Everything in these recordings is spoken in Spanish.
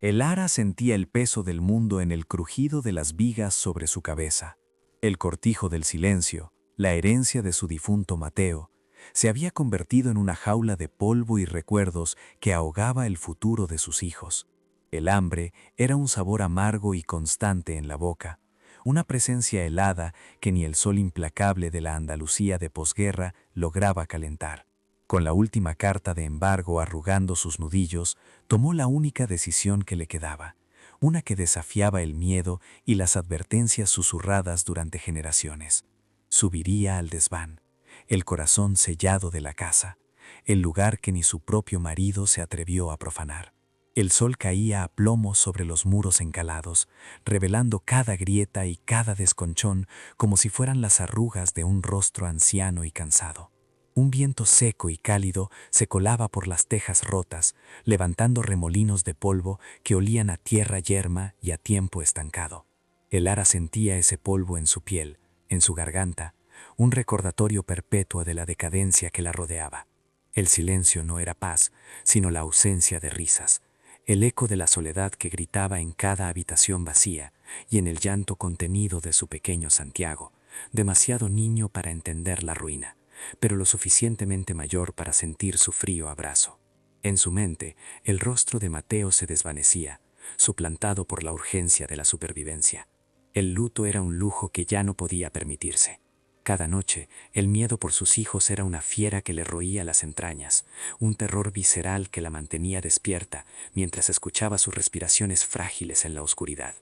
El ara sentía el peso del mundo en el crujido de las vigas sobre su cabeza. El cortijo del silencio, la herencia de su difunto Mateo, se había convertido en una jaula de polvo y recuerdos que ahogaba el futuro de sus hijos. El hambre era un sabor amargo y constante en la boca, una presencia helada que ni el sol implacable de la Andalucía de posguerra lograba calentar. Con la última carta de embargo arrugando sus nudillos, tomó la única decisión que le quedaba, una que desafiaba el miedo y las advertencias susurradas durante generaciones. Subiría al desván, el corazón sellado de la casa, el lugar que ni su propio marido se atrevió a profanar. El sol caía a plomo sobre los muros encalados, revelando cada grieta y cada desconchón como si fueran las arrugas de un rostro anciano y cansado. Un viento seco y cálido se colaba por las tejas rotas, levantando remolinos de polvo que olían a tierra yerma y a tiempo estancado. El ara sentía ese polvo en su piel, en su garganta, un recordatorio perpetuo de la decadencia que la rodeaba. El silencio no era paz, sino la ausencia de risas, el eco de la soledad que gritaba en cada habitación vacía y en el llanto contenido de su pequeño Santiago, demasiado niño para entender la ruina, pero lo suficientemente mayor para sentir su frío abrazo. En su mente, el rostro de Mateo se desvanecía, suplantado por la urgencia de la supervivencia. El luto era un lujo que ya no podía permitirse. Cada noche, el miedo por sus hijos era una fiera que le roía las entrañas, un terror visceral que la mantenía despierta mientras escuchaba sus respiraciones frágiles en la oscuridad.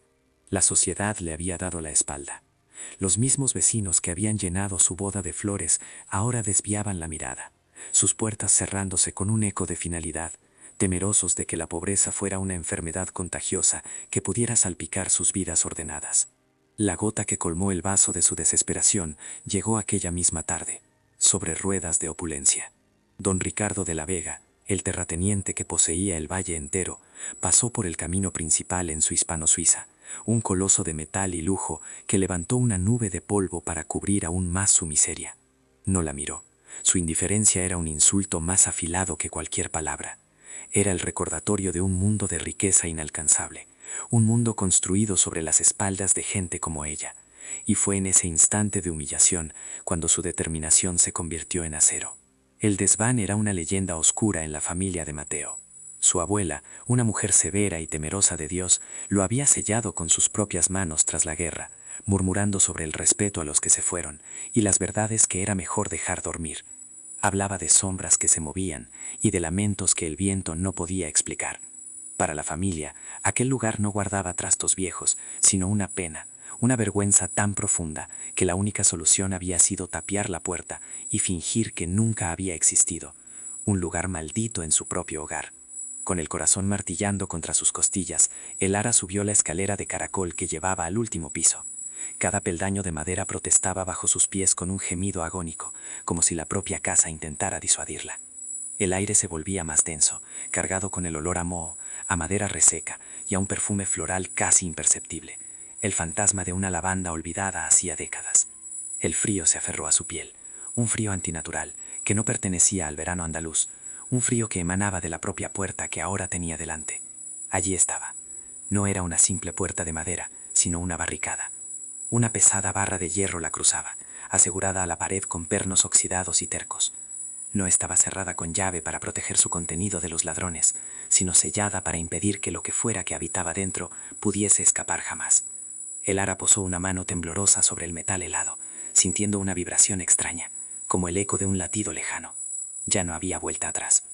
La sociedad le había dado la espalda. Los mismos vecinos que habían llenado su boda de flores ahora desviaban la mirada, sus puertas cerrándose con un eco de finalidad, temerosos de que la pobreza fuera una enfermedad contagiosa que pudiera salpicar sus vidas ordenadas. La gota que colmó el vaso de su desesperación llegó aquella misma tarde, sobre ruedas de opulencia. Don Ricardo de la Vega, el terrateniente que poseía el valle entero, pasó por el camino principal en su Hispano-Suiza, un coloso de metal y lujo que levantó una nube de polvo para cubrir aún más su miseria. No la miró. Su indiferencia era un insulto más afilado que cualquier palabra. Era el recordatorio de un mundo de riqueza inalcanzable, un mundo construido sobre las espaldas de gente como ella, y fue en ese instante de humillación cuando su determinación se convirtió en acero. El desván era una leyenda oscura en la familia de Mateo. Su abuela, una mujer severa y temerosa de Dios, lo había sellado con sus propias manos tras la guerra, murmurando sobre el respeto a los que se fueron y las verdades que era mejor dejar dormir. Hablaba de sombras que se movían y de lamentos que el viento no podía explicar. Para la familia, aquel lugar no guardaba trastos viejos, sino una pena, una vergüenza tan profunda que la única solución había sido tapiar la puerta y fingir que nunca había existido, un lugar maldito en su propio hogar. Con el corazón martillando contra sus costillas, el ara subió la escalera de caracol que llevaba al último piso. Cada peldaño de madera protestaba bajo sus pies con un gemido agónico, como si la propia casa intentara disuadirla. El aire se volvía más denso, cargado con el olor a moho, a madera reseca y a un perfume floral casi imperceptible, el fantasma de una lavanda olvidada hacía décadas. El frío se aferró a su piel, un frío antinatural que no pertenecía al verano andaluz, un frío que emanaba de la propia puerta que ahora tenía delante. Allí estaba. No era una simple puerta de madera, sino una barricada. Una pesada barra de hierro la cruzaba, asegurada a la pared con pernos oxidados y tercos. No estaba cerrada con llave para proteger su contenido de los ladrones, sino sellada para impedir que lo que fuera que habitaba dentro pudiese escapar jamás. El ara posó una mano temblorosa sobre el metal helado, sintiendo una vibración extraña, como el eco de un latido lejano. Ya no había vuelta atrás.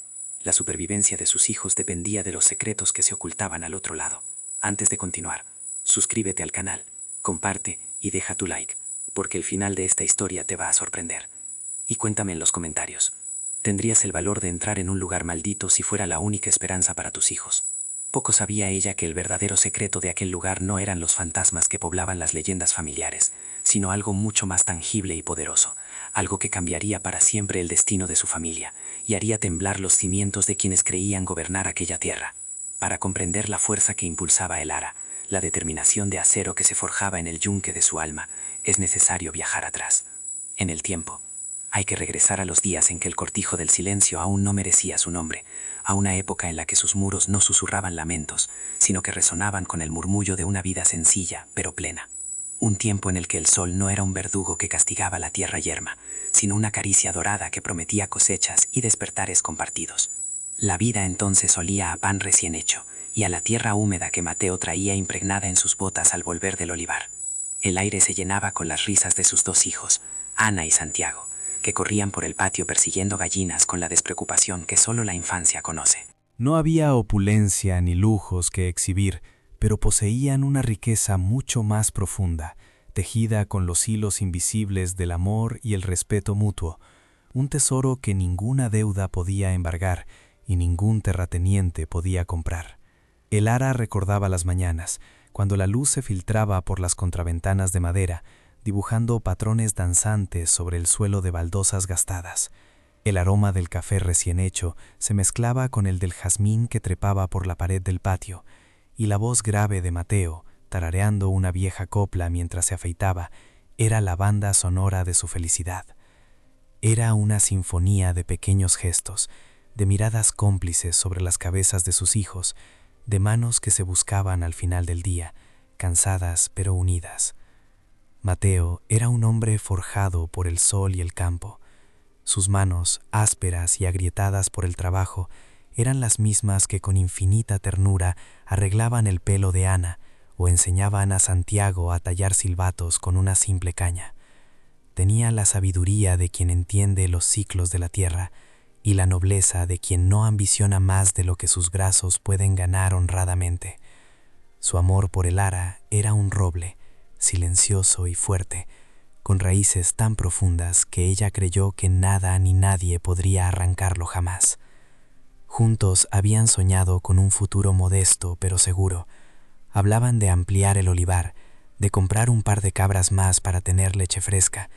La supervivencia de sus hijos dependía de los secretos que se ocultaban al otro lado. Antes de continuar, suscríbete al canal, comparte y deja tu like, porque el final de esta historia te va a sorprender. Y cuéntame en los comentarios, ¿tendrías el valor de entrar en un lugar maldito si fuera la única esperanza para tus hijos? Poco sabía ella que el verdadero secreto de aquel lugar no eran los fantasmas que poblaban las leyendas familiares, sino algo mucho más tangible y poderoso, algo que cambiaría para siempre el destino de su familia y haría temblar los cimientos de quienes creían gobernar aquella tierra. Para comprender la fuerza que impulsaba el ara, la determinación de acero que se forjaba en el yunque de su alma, es necesario viajar atrás, en el tiempo. Hay que regresar a los días en que el cortijo del silencio aún no merecía su nombre, a una época en la que sus muros no susurraban lamentos, sino que resonaban con el murmullo de una vida sencilla pero plena. Un tiempo en el que el sol no era un verdugo que castigaba la tierra yerma, sino una caricia dorada que prometía cosechas y despertares compartidos. La vida entonces olía a pan recién hecho y a la tierra húmeda que Mateo traía impregnada en sus botas al volver del olivar. El aire se llenaba con las risas de sus dos hijos, Ana y Santiago, que corrían por el patio persiguiendo gallinas con la despreocupación que solo la infancia conoce. No había opulencia ni lujos que exhibir, pero poseían una riqueza mucho más profunda, tejida con los hilos invisibles del amor y el respeto mutuo, un tesoro que ninguna deuda podía embargar y ningún terrateniente podía comprar. El ara recordaba las mañanas, cuando la luz se filtraba por las contraventanas de madera, dibujando patrones danzantes sobre el suelo de baldosas gastadas. El aroma del café recién hecho se mezclaba con el del jazmín que trepaba por la pared del patio, y la voz grave de Mateo, tarareando una vieja copla mientras se afeitaba, era la banda sonora de su felicidad. Era una sinfonía de pequeños gestos, de miradas cómplices sobre las cabezas de sus hijos, de manos que se buscaban al final del día, cansadas pero unidas. Mateo era un hombre forjado por el sol y el campo. Sus manos, ásperas y agrietadas por el trabajo, eran las mismas que con infinita ternura arreglaban el pelo de Ana o enseñaban a Santiago a tallar silbatos con una simple caña. Tenía la sabiduría de quien entiende los ciclos de la tierra y la nobleza de quien no ambiciona más de lo que sus brazos pueden ganar honradamente. Su amor por el ara era un roble, silencioso y fuerte, con raíces tan profundas que ella creyó que nada ni nadie podría arrancarlo jamás. Juntos habían soñado con un futuro modesto pero seguro. Hablaban de ampliar el olivar, de comprar un par de cabras más para tener leche fresca,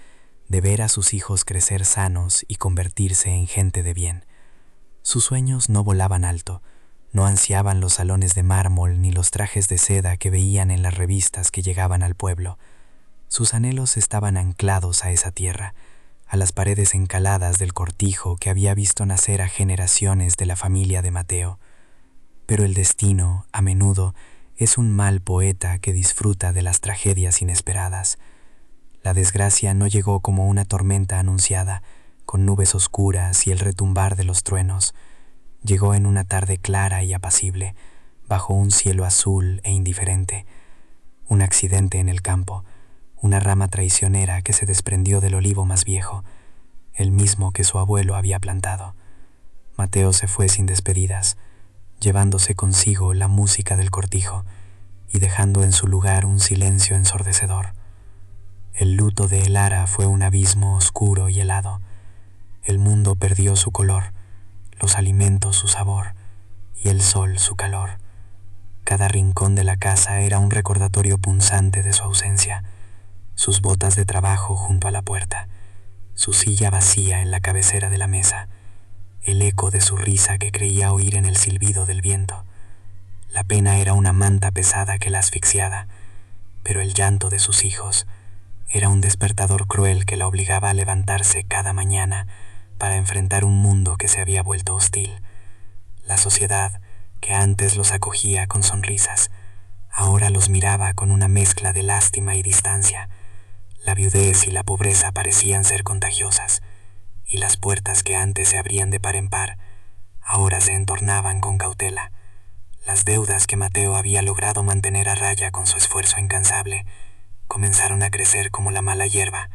de ver a sus hijos crecer sanos y convertirse en gente de bien. Sus sueños no volaban alto, no ansiaban los salones de mármol ni los trajes de seda que veían en las revistas que llegaban al pueblo. Sus anhelos estaban anclados a esa tierra, a las paredes encaladas del cortijo que había visto nacer a generaciones de la familia de Mateo. Pero el destino, a menudo, es un mal poeta que disfruta de las tragedias inesperadas. La desgracia no llegó como una tormenta anunciada, con nubes oscuras y el retumbar de los truenos. Llegó en una tarde clara y apacible, bajo un cielo azul e indiferente. Un accidente en el campo, una rama traicionera que se desprendió del olivo más viejo, el mismo que su abuelo había plantado. Mateo se fue sin despedidas, llevándose consigo la música del cortijo y dejando en su lugar un silencio ensordecedor. El luto de el ara fue un abismo oscuro y helado. El mundo perdió su color, los alimentos su sabor y el sol su calor. Cada rincón de la casa era un recordatorio punzante de su ausencia. Sus botas de trabajo junto a la puerta, su silla vacía en la cabecera de la mesa, el eco de su risa que creía oír en el silbido del viento. La pena era una manta pesada que la asfixiaba, pero el llanto de sus hijos era un despertador cruel que la obligaba a levantarse cada mañana para enfrentar un mundo que se había vuelto hostil. La sociedad, que antes los acogía con sonrisas, ahora los miraba con una mezcla de lástima y distancia. La viudez y la pobreza parecían ser contagiosas, y las puertas que antes se abrían de par en par, ahora se entornaban con cautela. Las deudas que Mateo había logrado mantener a raya con su esfuerzo incansable comenzaron a crecer como la mala hierba,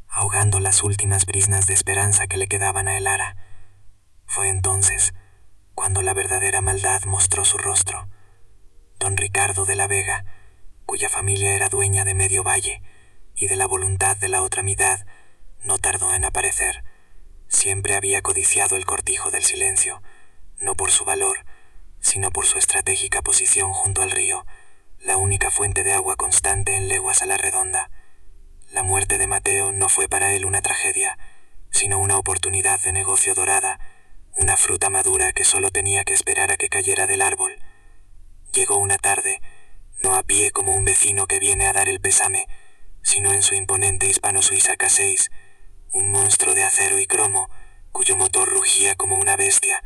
ahogando las últimas briznas de esperanza que le quedaban a el ara. Fue entonces cuando la verdadera maldad mostró su rostro. Don Ricardo de la Vega, cuya familia era dueña de medio valle y de la voluntad de la otra mitad, no tardó en aparecer. Siempre había codiciado el cortijo del silencio, no por su valor, sino por su estratégica posición junto al río, la única fuente de agua constante en leguas a la redonda. La muerte de Mateo no fue para él una tragedia, sino una oportunidad de negocio dorada, una fruta madura que solo tenía que esperar a que cayera del árbol. Llegó una tarde, no a pie como un vecino que viene a dar el pésame, sino en su imponente hispano-suiza K6, un monstruo de acero y cromo, cuyo motor rugía como una bestia,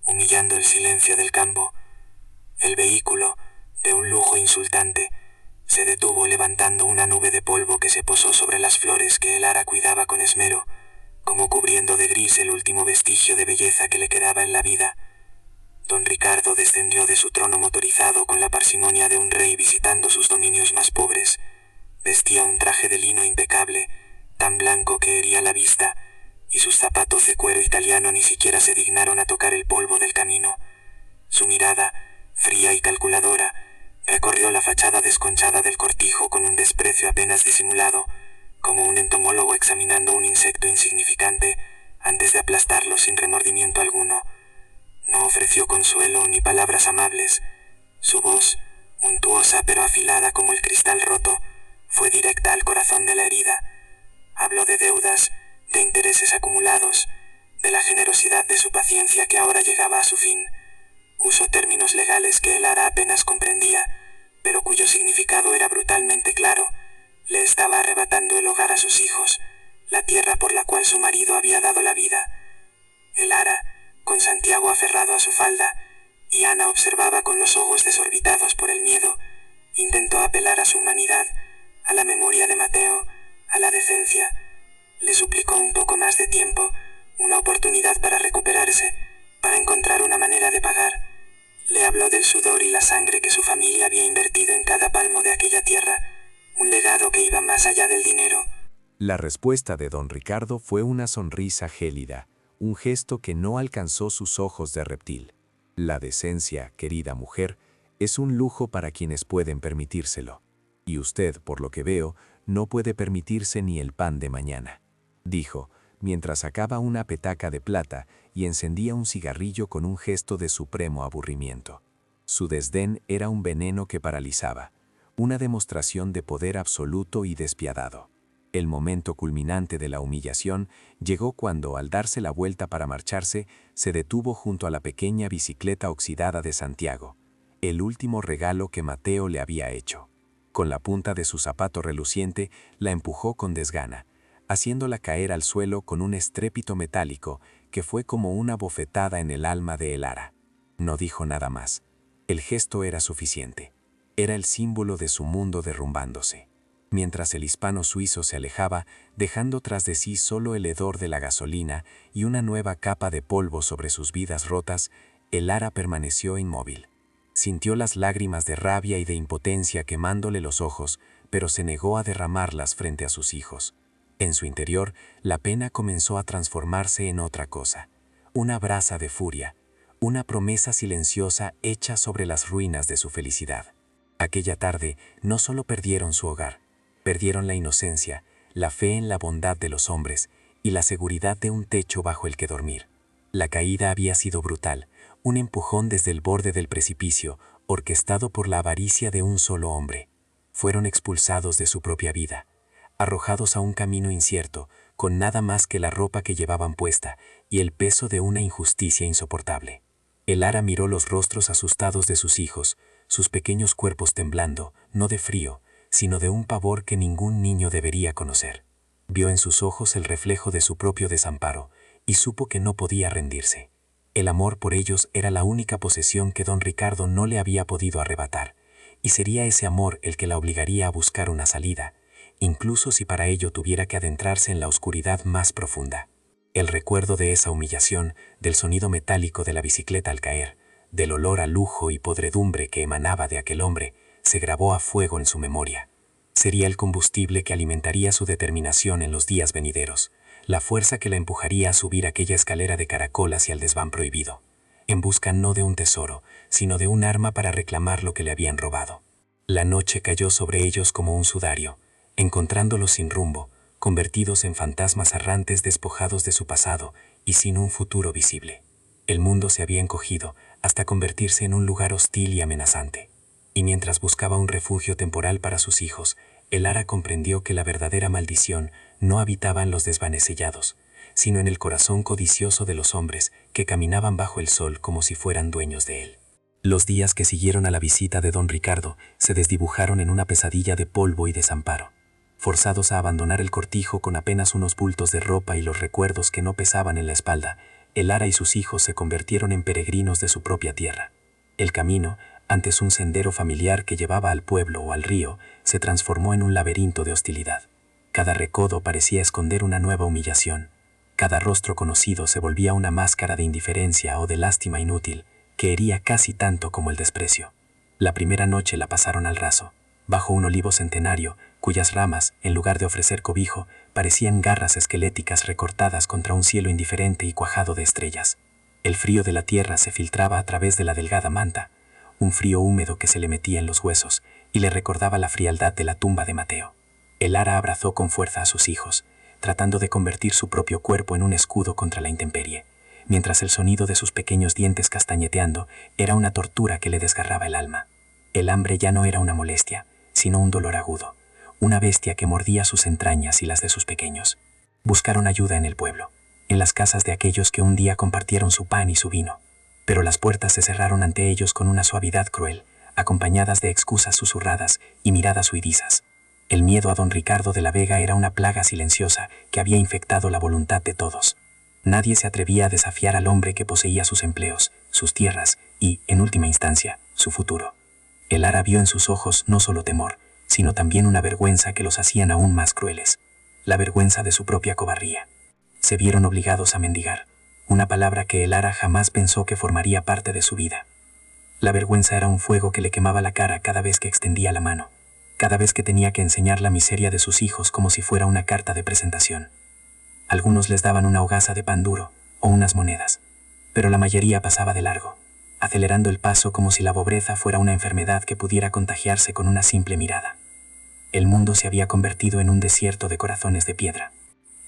humillando el silencio del campo. El vehículo, de un lujo insultante, se detuvo levantando una nube de polvo que se posó sobre las flores que el ara cuidaba con esmero, como cubriendo de gris el último vestigio de belleza que le quedaba en la vida. Don Ricardo descendió de su trono motorizado con la parsimonia de un rey visitando sus dominios más pobres. Vestía un traje de lino impecable, tan blanco que hería la vista, y sus zapatos de cuero italiano ni siquiera se dignaron a tocar el polvo del camino. Su mirada, fría y calculadora, recorrió la fachada desconchada del cortijo con un desprecio apenas disimulado, como un entomólogo examinando un insecto insignificante antes de aplastarlo sin remordimiento alguno. No ofreció consuelo ni palabras amables. Su voz, untuosa pero afilada como el cristal roto, fue directa al corazón de la herida. Habló de deudas, de intereses acumulados, de la generosidad de su paciencia que ahora llegaba a su fin. Usó términos legales que el ara apenas comprendía, pero cuyo significado era brutalmente claro. Le estaba arrebatando el hogar a sus hijos, la tierra por la cual su marido había dado la vida. El ara, con Santiago aferrado a su falda, y Ana observaba con los ojos desorbitados por el miedo, intentó apelar a su humanidad, a la memoria de Mateo, a la decencia. Le suplicó un poco más de tiempo, una oportunidad para recuperarse, para encontrar una manera de pagar. Le habló del sudor y la sangre que su familia había invertido en cada palmo de aquella tierra, un legado que iba más allá del dinero. La respuesta de don Ricardo fue una sonrisa gélida, un gesto que no alcanzó sus ojos de reptil. La decencia, querida mujer, es un lujo para quienes pueden permitírselo. Y usted, por lo que veo, no puede permitirse ni el pan de mañana, dijo, mientras sacaba una petaca de plata y encendía un cigarrillo con un gesto de supremo aburrimiento. Su desdén era un veneno que paralizaba, una demostración de poder absoluto y despiadado. El momento culminante de la humillación llegó cuando, al darse la vuelta para marcharse, se detuvo junto a la pequeña bicicleta oxidada de Santiago, el último regalo que Mateo le había hecho. Con la punta de su zapato reluciente, la empujó con desgana, haciéndola caer al suelo con un estrépito metálico que fue como una bofetada en el alma de el ara. No dijo nada más. El gesto era suficiente. Era el símbolo de su mundo derrumbándose. Mientras el hispano suizo se alejaba, dejando tras de sí solo el hedor de la gasolina y una nueva capa de polvo sobre sus vidas rotas, el ara permaneció inmóvil. Sintió las lágrimas de rabia y de impotencia quemándole los ojos, pero se negó a derramarlas frente a sus hijos. En su interior, la pena comenzó a transformarse en otra cosa, una brasa de furia, una promesa silenciosa hecha sobre las ruinas de su felicidad. Aquella tarde no solo perdieron su hogar, perdieron la inocencia, la fe en la bondad de los hombres y la seguridad de un techo bajo el que dormir. La caída había sido brutal, un empujón desde el borde del precipicio, orquestado por la avaricia de un solo hombre. Fueron expulsados de su propia vida, arrojados a un camino incierto, con nada más que la ropa que llevaban puesta y el peso de una injusticia insoportable. El ara miró los rostros asustados de sus hijos, sus pequeños cuerpos temblando, no de frío, sino de un pavor que ningún niño debería conocer. Vio en sus ojos el reflejo de su propio desamparo y supo que no podía rendirse. El amor por ellos era la única posesión que don Ricardo no le había podido arrebatar, y sería ese amor el que la obligaría a buscar una salida, incluso si para ello tuviera que adentrarse en la oscuridad más profunda. El recuerdo de esa humillación, del sonido metálico de la bicicleta al caer, del olor a lujo y podredumbre que emanaba de aquel hombre, se grabó a fuego en su memoria. Sería el combustible que alimentaría su determinación en los días venideros, la fuerza que la empujaría a subir aquella escalera de caracol hacia el desván prohibido, en busca no de un tesoro, sino de un arma para reclamar lo que le habían robado. La noche cayó sobre ellos como un sudario, encontrándolos sin rumbo, convertidos en fantasmas errantes despojados de su pasado y sin un futuro visible. El mundo se había encogido hasta convertirse en un lugar hostil y amenazante. Y mientras buscaba un refugio temporal para sus hijos, el ara comprendió que la verdadera maldición no habitaba en los desvanes sellados, sino en el corazón codicioso de los hombres que caminaban bajo el sol como si fueran dueños de él. Los días que siguieron a la visita de don Ricardo se desdibujaron en una pesadilla de polvo y desamparo. Forzados a abandonar el cortijo con apenas unos bultos de ropa y los recuerdos que no pesaban en la espalda, el ara y sus hijos se convirtieron en peregrinos de su propia tierra. El camino, antes un sendero familiar que llevaba al pueblo o al río, se transformó en un laberinto de hostilidad. Cada recodo parecía esconder una nueva humillación. Cada rostro conocido se volvía una máscara de indiferencia o de lástima inútil, que hería casi tanto como el desprecio. La primera noche la pasaron al raso, bajo un olivo centenario, cuyas ramas, en lugar de ofrecer cobijo, parecían garras esqueléticas recortadas contra un cielo indiferente y cuajado de estrellas. El frío de la tierra se filtraba a través de la delgada manta, un frío húmedo que se le metía en los huesos y le recordaba la frialdad de la tumba de Mateo. El ara abrazó con fuerza a sus hijos, tratando de convertir su propio cuerpo en un escudo contra la intemperie, mientras el sonido de sus pequeños dientes castañeteando era una tortura que le desgarraba el alma. El hambre ya no era una molestia, sino un dolor agudo, una bestia que mordía sus entrañas y las de sus pequeños. Buscaron ayuda en el pueblo, en las casas de aquellos que un día compartieron su pan y su vino, pero las puertas se cerraron ante ellos con una suavidad cruel, acompañadas de excusas susurradas y miradas huidizas. El miedo a don Ricardo de la Vega era una plaga silenciosa que había infectado la voluntad de todos. Nadie se atrevía a desafiar al hombre que poseía sus empleos, sus tierras y, en última instancia, su futuro. El ara vio en sus ojos no solo temor, sino también una vergüenza que los hacían aún más crueles, la vergüenza de su propia cobardía. Se vieron obligados a mendigar, una palabra que el ara jamás pensó que formaría parte de su vida. La vergüenza era un fuego que le quemaba la cara cada vez que extendía la mano, cada vez que tenía que enseñar la miseria de sus hijos como si fuera una carta de presentación. Algunos les daban una hogaza de pan duro o unas monedas, pero la mayoría pasaba de largo, acelerando el paso como si la pobreza fuera una enfermedad que pudiera contagiarse con una simple mirada. El mundo se había convertido en un desierto de corazones de piedra.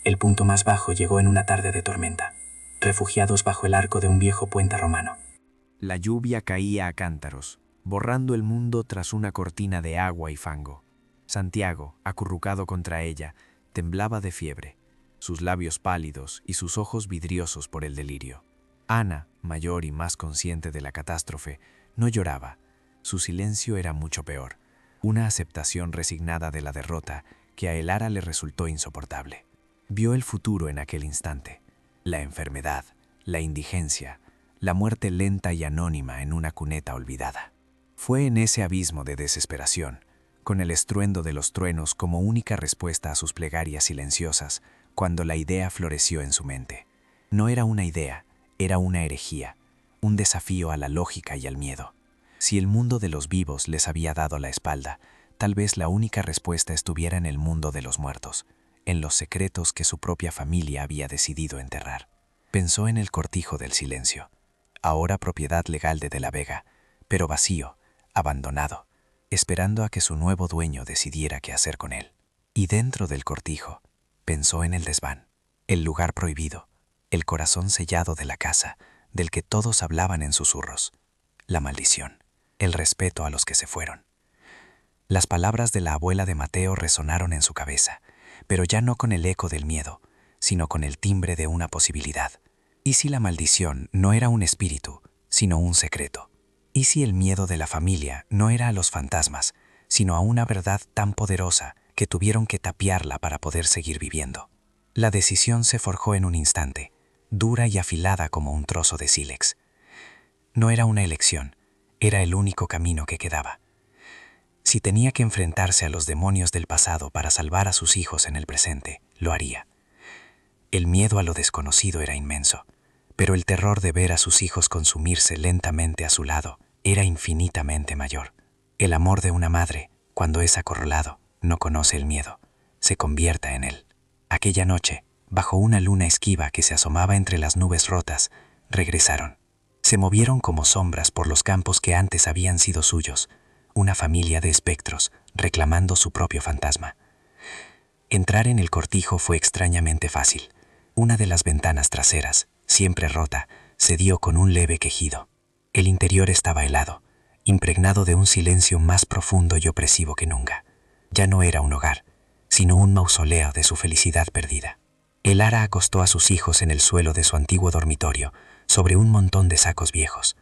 El punto más bajo llegó en una tarde de tormenta, refugiados bajo el arco de un viejo puente romano. La lluvia caía a cántaros, borrando el mundo tras una cortina de agua y fango. Santiago, acurrucado contra ella, temblaba de fiebre, sus labios pálidos y sus ojos vidriosos por el delirio. Ana, mayor y más consciente de la catástrofe, no lloraba. Su silencio era mucho peor, una aceptación resignada de la derrota que a el ara le resultó insoportable. Vio el futuro en aquel instante, la enfermedad, la indigencia, la muerte lenta y anónima en una cuneta olvidada. Fue en ese abismo de desesperación, con el estruendo de los truenos como única respuesta a sus plegarias silenciosas, cuando la idea floreció en su mente. No era una idea, era una herejía, un desafío a la lógica y al miedo. Si el mundo de los vivos les había dado la espalda, tal vez la única respuesta estuviera en el mundo de los muertos, en los secretos que su propia familia había decidido enterrar. Pensó en el cortijo del silencio, ahora propiedad legal de la Vega, pero vacío, abandonado, esperando a que su nuevo dueño decidiera qué hacer con él. Y dentro del cortijo, pensó en el desván, el lugar prohibido, el corazón sellado de la casa, del que todos hablaban en susurros, la maldición, el respeto a los que se fueron. Las palabras de la abuela de Mateo resonaron en su cabeza, pero ya no con el eco del miedo, sino con el timbre de una posibilidad. ¿Y si la maldición no era un espíritu, sino un secreto? ¿Y si el miedo de la familia no era a los fantasmas, sino a una verdad tan poderosa que tuvieron que tapiarla para poder seguir viviendo? La decisión se forjó en un instante, dura y afilada como un trozo de sílex. No era una elección, era el único camino que quedaba. Si tenía que enfrentarse a los demonios del pasado para salvar a sus hijos en el presente, lo haría. El miedo a lo desconocido era inmenso, pero el terror de ver a sus hijos consumirse lentamente a su lado era infinitamente mayor. El amor de una madre, cuando es acorralado, no conoce el miedo, se convierta en él. Aquella noche, bajo una luna esquiva que se asomaba entre las nubes rotas, regresaron. Se movieron como sombras por los campos que antes habían sido suyos, una familia de espectros reclamando su propio fantasma. Entrar en el cortijo fue extrañamente fácil. Una de las ventanas traseras, siempre rota, cedió con un leve quejido. El interior estaba helado, impregnado de un silencio más profundo y opresivo que nunca. Ya no era un hogar, sino un mausoleo de su felicidad perdida. El ara acostó a sus hijos en el suelo de su antiguo dormitorio, sobre un montón de sacos viejos.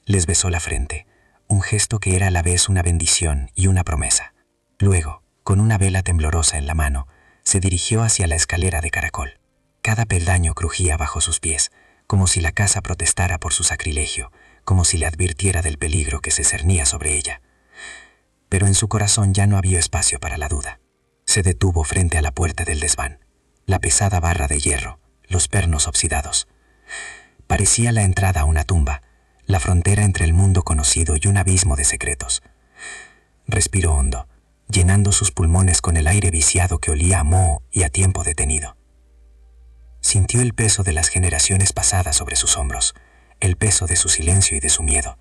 Les besó la frente, un gesto que era a la vez una bendición y una promesa. Luego, con una vela temblorosa en la mano, se dirigió hacia la escalera de caracol. Cada peldaño crujía bajo sus pies, como si la casa protestara por su sacrilegio, como si le advirtiera del peligro que se cernía sobre ella. Pero en su corazón ya no había espacio para la duda. Se detuvo frente a la puerta del desván, la pesada barra de hierro, los pernos oxidados. Parecía la entrada a una tumba, la frontera entre el mundo conocido y un abismo de secretos. Respiró hondo, llenando sus pulmones con el aire viciado que olía a moho y a tiempo detenido. Sintió el peso de las generaciones pasadas sobre sus hombros, el peso de su silencio y de su miedo,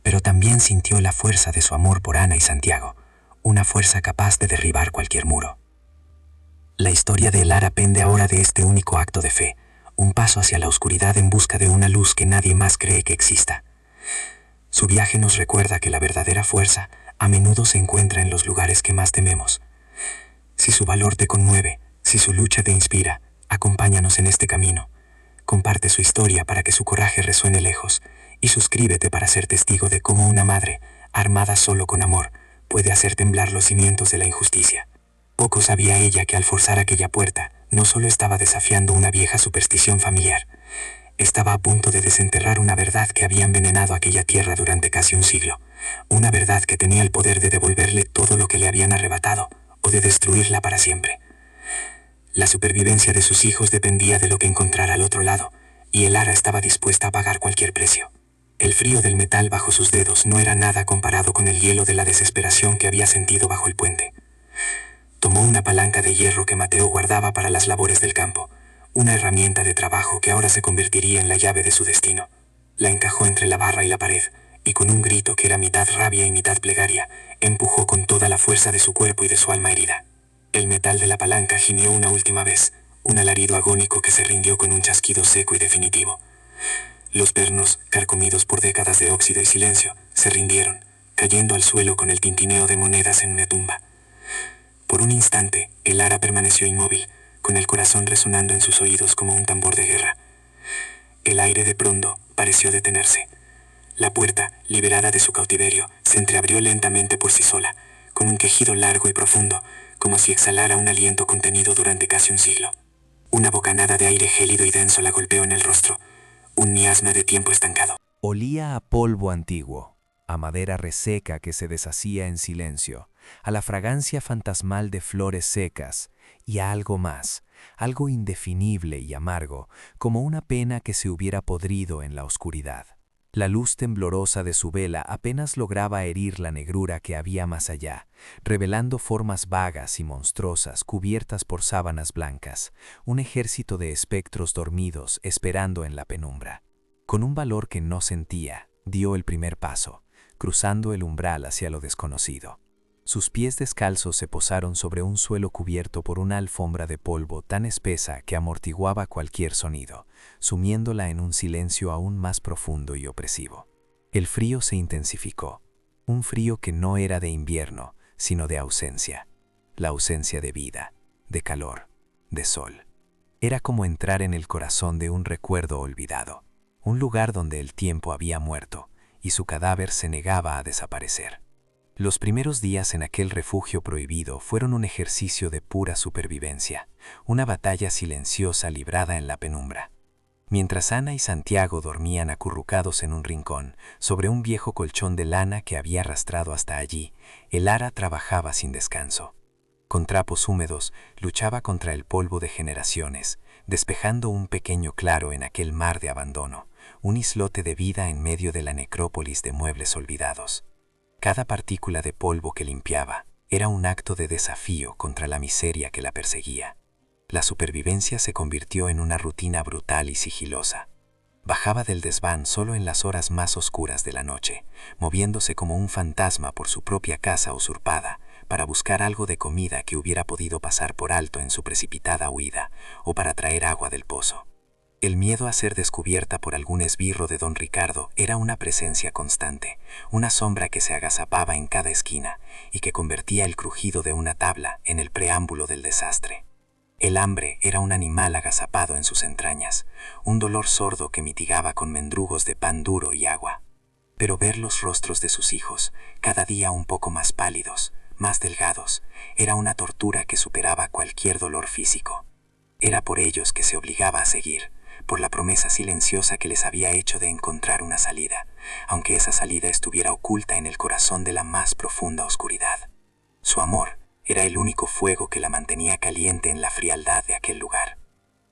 pero también sintió la fuerza de su amor por Ana y Santiago, una fuerza capaz de derribar cualquier muro. La historia de Elara pende ahora de este único acto de fe, un paso hacia la oscuridad en busca de una luz que nadie más cree que exista. Su viaje nos recuerda que la verdadera fuerza a menudo se encuentra en los lugares que más tememos. Si su valor te conmueve, si su lucha te inspira, acompáñanos en este camino. Comparte su historia para que su coraje resuene lejos y suscríbete para ser testigo de cómo una madre, armada solo con amor, puede hacer temblar los cimientos de la injusticia. Poco sabía ella que al forzar aquella puerta, no solo estaba desafiando una vieja superstición familiar, estaba a punto de desenterrar una verdad que había envenenado aquella tierra durante casi un siglo, una verdad que tenía el poder de devolverle todo lo que le habían arrebatado o de destruirla para siempre. La supervivencia de sus hijos dependía de lo que encontrara al otro lado, y Elara estaba dispuesta a pagar cualquier precio. El frío del metal bajo sus dedos no era nada comparado con el hielo de la desesperación que había sentido bajo el puente. Tomó una palanca de hierro que Mateo guardaba para las labores del campo, una herramienta de trabajo que ahora se convertiría en la llave de su destino. La encajó entre la barra y la pared, y con un grito que era mitad rabia y mitad plegaria, empujó con toda la fuerza de su cuerpo y de su alma herida. El metal de la palanca gimió una última vez, un alarido agónico que se rindió con un chasquido seco y definitivo. Los pernos, carcomidos por décadas de óxido y silencio, se rindieron, cayendo al suelo con el tintineo de monedas en una tumba. Por un instante, Elara permaneció inmóvil, con el corazón resonando en sus oídos como un tambor de guerra. El aire de pronto pareció detenerse. La puerta, liberada de su cautiverio, se entreabrió lentamente por sí sola, con un quejido largo y profundo, como si exhalara un aliento contenido durante casi un siglo. Una bocanada de aire gélido y denso la golpeó en el rostro, un miasma de tiempo estancado. Olía a polvo antiguo, a madera reseca que se deshacía en silencio, a la fragancia fantasmal de flores secas y a algo más, algo indefinible y amargo, como una pena que se hubiera podrido en la oscuridad. La luz temblorosa de su vela apenas lograba herir la negrura que había más allá, revelando formas vagas y monstruosas cubiertas por sábanas blancas, un ejército de espectros dormidos esperando en la penumbra. Con un valor que no sentía, dio el primer paso, cruzando el umbral hacia lo desconocido. Sus pies descalzos se posaron sobre un suelo cubierto por una alfombra de polvo tan espesa que amortiguaba cualquier sonido, sumiéndola en un silencio aún más profundo y opresivo. El frío se intensificó, un frío que no era de invierno, sino de ausencia. La ausencia de vida, de calor, de sol. Era como entrar en el corazón de un recuerdo olvidado, un lugar donde el tiempo había muerto y su cadáver se negaba a desaparecer. Los primeros días en aquel refugio prohibido fueron un ejercicio de pura supervivencia, una batalla silenciosa librada en la penumbra. Mientras Ana y Santiago dormían acurrucados en un rincón, sobre un viejo colchón de lana que había arrastrado hasta allí, Elara trabajaba sin descanso. Con trapos húmedos, luchaba contra el polvo de generaciones, despejando un pequeño claro en aquel mar de abandono, un islote de vida en medio de la necrópolis de muebles olvidados. Cada partícula de polvo que limpiaba era un acto de desafío contra la miseria que la perseguía. La supervivencia se convirtió en una rutina brutal y sigilosa. Bajaba del desván solo en las horas más oscuras de la noche, moviéndose como un fantasma por su propia casa usurpada, para buscar algo de comida que hubiera podido pasar por alto en su precipitada huida, o para traer agua del pozo. El miedo a ser descubierta por algún esbirro de don Ricardo era una presencia constante, una sombra que se agazapaba en cada esquina y que convertía el crujido de una tabla en el preámbulo del desastre. El hambre era un animal agazapado en sus entrañas, un dolor sordo que mitigaba con mendrugos de pan duro y agua. Pero ver los rostros de sus hijos, cada día un poco más pálidos, más delgados, era una tortura que superaba cualquier dolor físico. Era por ellos que se obligaba a seguir, por la promesa silenciosa que les había hecho de encontrar una salida, aunque esa salida estuviera oculta en el corazón de la más profunda oscuridad. Su amor era el único fuego que la mantenía caliente en la frialdad de aquel lugar.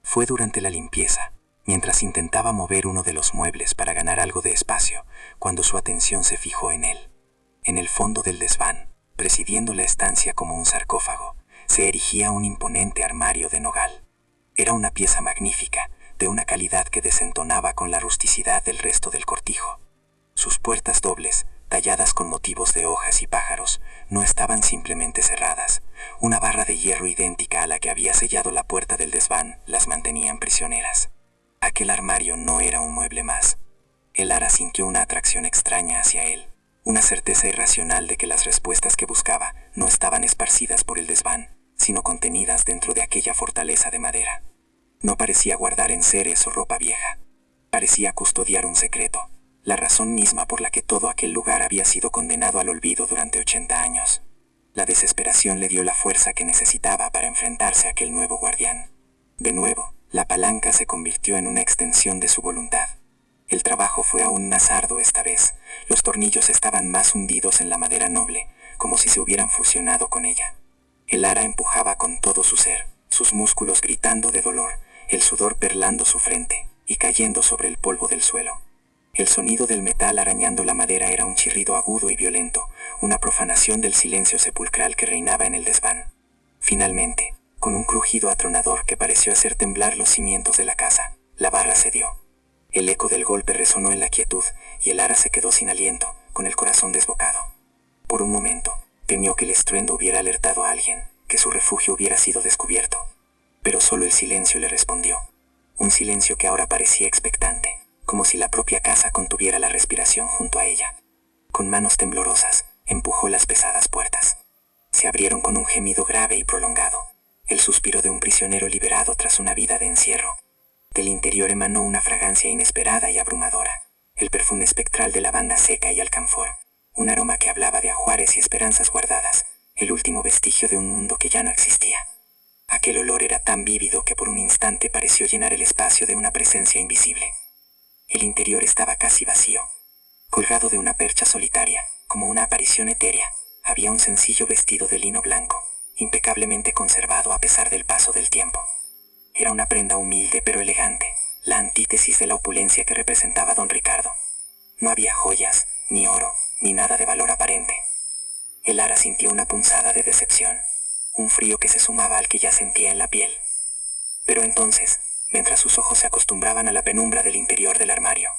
Fue durante la limpieza, mientras intentaba mover uno de los muebles para ganar algo de espacio, cuando su atención se fijó en él. En el fondo del desván, presidiendo la estancia como un sarcófago, se erigía un imponente armario de nogal. Era una pieza magnífica, de una calidad que desentonaba con la rusticidad del resto del cortijo. Sus puertas dobles, talladas con motivos de hojas y pájaros, no estaban simplemente cerradas. Una barra de hierro idéntica a la que había sellado la puerta del desván las mantenían prisioneras. Aquel armario no era un mueble más. El Ara sintió una atracción extraña hacia él, una certeza irracional de que las respuestas que buscaba no estaban esparcidas por el desván, sino contenidas dentro de aquella fortaleza de madera. No parecía guardar enseres o ropa vieja. Parecía custodiar un secreto, la razón misma por la que todo aquel lugar había sido condenado al olvido durante 80 años. La desesperación le dio la fuerza que necesitaba para enfrentarse a aquel nuevo guardián. De nuevo, la palanca se convirtió en una extensión de su voluntad. El trabajo fue aún más arduo esta vez. Los tornillos estaban más hundidos en la madera noble, como si se hubieran fusionado con ella. El Ara empujaba con todo su ser, sus músculos gritando de dolor, el sudor perlando su frente y cayendo sobre el polvo del suelo. El sonido del metal arañando la madera era un chirrido agudo y violento, una profanación del silencio sepulcral que reinaba en el desván. Finalmente, con un crujido atronador que pareció hacer temblar los cimientos de la casa, la barra cedió. El eco del golpe resonó en la quietud y el Ara se quedó sin aliento, con el corazón desbocado. Por un momento, temió que el estruendo hubiera alertado a alguien, que su refugio hubiera sido descubierto. Pero solo el silencio le respondió. Un silencio que ahora parecía expectante, como si la propia casa contuviera la respiración junto a ella. Con manos temblorosas, empujó las pesadas puertas. Se abrieron con un gemido grave y prolongado, el suspiro de un prisionero liberado tras una vida de encierro. Del interior emanó una fragancia inesperada y abrumadora, el perfume espectral de lavanda seca y alcanfor, un aroma que hablaba de ajuares y esperanzas guardadas, el último vestigio de un mundo que ya no existía. Aquel olor era tan vívido que por un instante pareció llenar el espacio de una presencia invisible. El interior estaba casi vacío. Colgado de una percha solitaria, como una aparición etérea, había un sencillo vestido de lino blanco, impecablemente conservado a pesar del paso del tiempo. Era una prenda humilde pero elegante, la antítesis de la opulencia que representaba don Ricardo. No había joyas, ni oro, ni nada de valor aparente. El Ara sintió una punzada de decepción, un frío que se sumaba al que ya sentía en la piel. Pero entonces, mientras sus ojos se acostumbraban a la penumbra del interior del armario,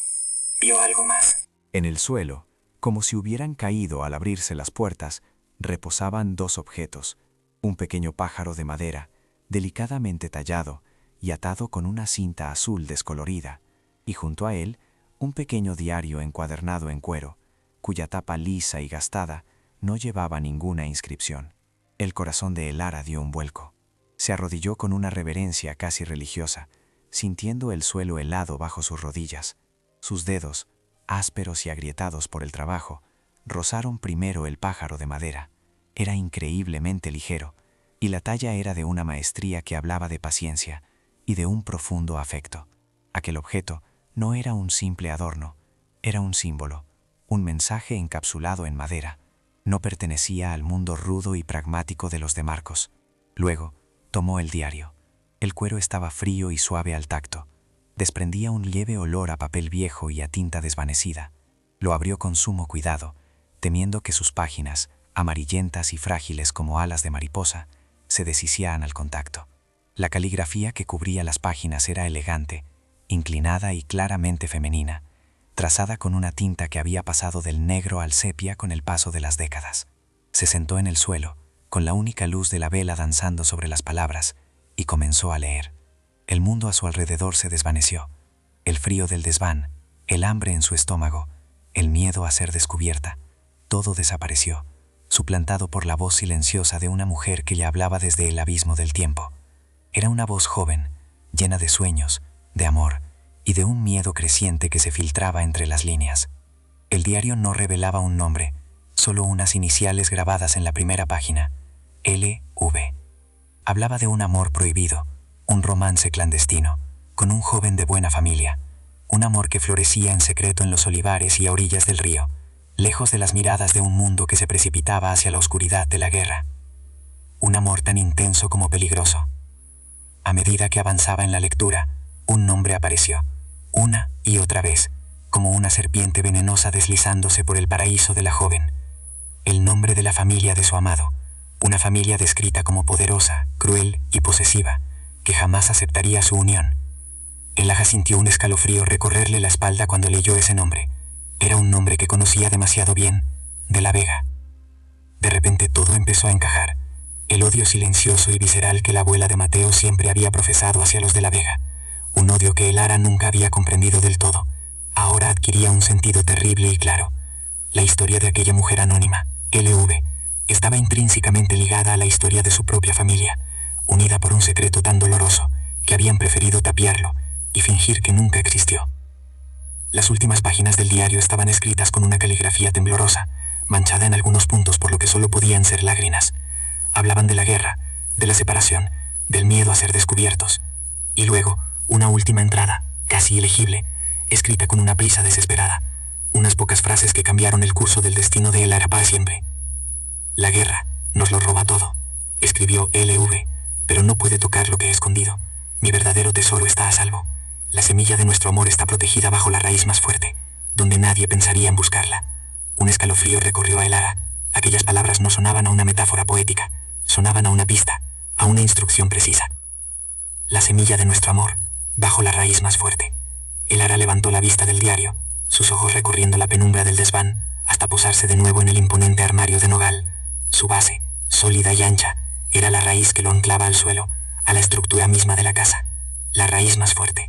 vio algo más. En el suelo, como si hubieran caído al abrirse las puertas, reposaban dos objetos: un pequeño pájaro de madera, delicadamente tallado y atado con una cinta azul descolorida, y junto a él, un pequeño diario encuadernado en cuero, cuya tapa lisa y gastada no llevaba ninguna inscripción. El corazón de el Ara dio un vuelco. Se arrodilló con una reverencia casi religiosa, sintiendo el suelo helado bajo sus rodillas. Sus dedos, ásperos y agrietados por el trabajo, rozaron primero el pájaro de madera. Era increíblemente ligero, y la talla era de una maestría que hablaba de paciencia y de un profundo afecto. Aquel objeto no era un simple adorno, era un símbolo, un mensaje encapsulado en madera. No pertenecía al mundo rudo y pragmático de los de Marcos. Luego, tomó el diario. El cuero estaba frío y suave al tacto. Desprendía un leve olor a papel viejo y a tinta desvanecida. Lo abrió con sumo cuidado, temiendo que sus páginas, amarillentas y frágiles como alas de mariposa, se deshicieran al contacto. La caligrafía que cubría las páginas era elegante, inclinada y claramente femenina, trazada con una tinta que había pasado del negro al sepia con el paso de las décadas. Se sentó en el suelo, con la única luz de la vela danzando sobre las palabras, y comenzó a leer. El mundo a su alrededor se desvaneció. El frío del desván, el hambre en su estómago, el miedo a ser descubierta, todo desapareció, suplantado por la voz silenciosa de una mujer que le hablaba desde el abismo del tiempo. Era una voz joven, llena de sueños, de amor y de un miedo creciente que se filtraba entre las líneas. El diario no revelaba un nombre, solo unas iniciales grabadas en la primera página: LV. Hablaba de un amor prohibido, un romance clandestino, con un joven de buena familia, un amor que florecía en secreto en los olivares y a orillas del río, lejos de las miradas de un mundo que se precipitaba hacia la oscuridad de la guerra. Un amor tan intenso como peligroso. A medida que avanzaba en la lectura, un nombre apareció, una y otra vez, como una serpiente venenosa deslizándose por el paraíso de la joven. El nombre de la familia de su amado, una familia descrita como poderosa, cruel y posesiva, que jamás aceptaría su unión. Elaja sintió un escalofrío recorrerle la espalda cuando leyó ese nombre. Era un nombre que conocía demasiado bien, de la Vega. De repente todo empezó a encajar. El odio silencioso y visceral que la abuela de Mateo siempre había profesado hacia los de la Vega. Un odio que Elara nunca había comprendido del todo. Ahora adquiría un sentido terrible y claro. La historia de aquella mujer anónima, LV, estaba intrínsecamente ligada a la historia de su propia familia, unida por un secreto tan doloroso que habían preferido tapiarlo y fingir que nunca existió. Las últimas páginas del diario estaban escritas con una caligrafía temblorosa, manchada en algunos puntos por lo que solo podían ser lágrimas. Hablaban de la guerra, de la separación, del miedo a ser descubiertos. Y luego, una última entrada, casi ilegible, escrita con una prisa desesperada. Unas pocas frases que cambiaron el curso del destino de Elara para siempre. La guerra nos lo roba todo, escribió LV, pero no puede tocar lo que he escondido. Mi verdadero tesoro está a salvo. La semilla de nuestro amor está protegida bajo la raíz más fuerte, donde nadie pensaría en buscarla. Un escalofrío recorrió a Elara. Aquellas palabras no sonaban a una metáfora poética, sonaban a una pista, a una instrucción precisa. La semilla de nuestro amor, bajo la raíz más fuerte. Elara levantó la vista del diario, sus ojos recorriendo la penumbra del desván, hasta posarse de nuevo en el imponente armario de nogal. Su base, sólida y ancha, era la raíz que lo anclaba al suelo, a la estructura misma de la casa. La raíz más fuerte.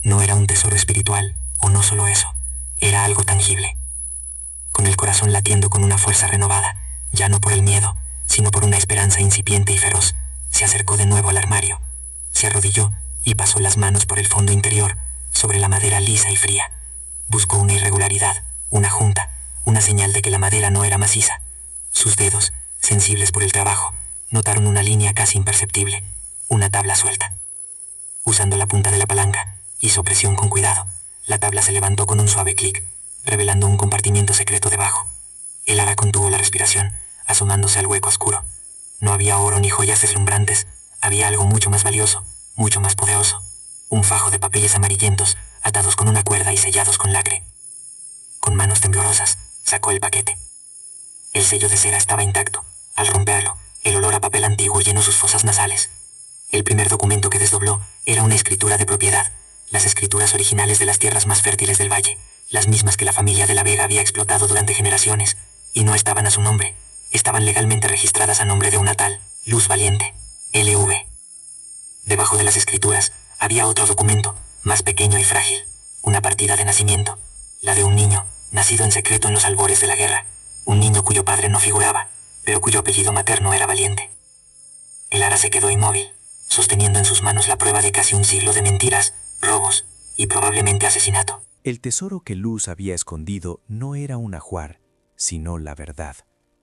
No era un tesoro espiritual, o no solo eso, era algo tangible. Con el corazón latiendo con una fuerza renovada, ya no por el miedo, sino por una esperanza incipiente y feroz, se acercó de nuevo al armario, se arrodilló y pasó las manos por el fondo interior, sobre la madera lisa y fría. Buscó una irregularidad, una junta, una señal de que la madera no era maciza. Sus dedos, sensibles por el trabajo, notaron una línea casi imperceptible, una tabla suelta. Usando la punta de la palanca, hizo presión con cuidado. La tabla se levantó con un suave clic, revelando un compartimiento secreto debajo. Elara contuvo la respiración, asomándose al hueco oscuro. No había oro ni joyas deslumbrantes, había algo mucho más valioso, mucho más poderoso. Un fajo de papeles amarillentos, atados con una cuerda y sellados con lacre. Con manos temblorosas, sacó el paquete. El sello de cera estaba intacto. Al romperlo, el olor a papel antiguo llenó sus fosas nasales. El primer documento que desdobló era una escritura de propiedad, las escrituras originales de las tierras más fértiles del valle, las mismas que la familia de la Vega había explotado durante generaciones, y no estaban a su nombre, estaban legalmente registradas a nombre de una tal, Luz Valiente, LV. Debajo de las escrituras había otro documento, más pequeño y frágil, una partida de nacimiento, la de un niño, nacido en secreto en los albores de la guerra, un niño cuyo padre no figuraba, pero cuyo apellido materno era Valiente. Elara se quedó inmóvil, sosteniendo en sus manos la prueba de casi un siglo de mentiras, robos y probablemente asesinato. El tesoro que Luz había escondido no era un ajuar, sino la verdad.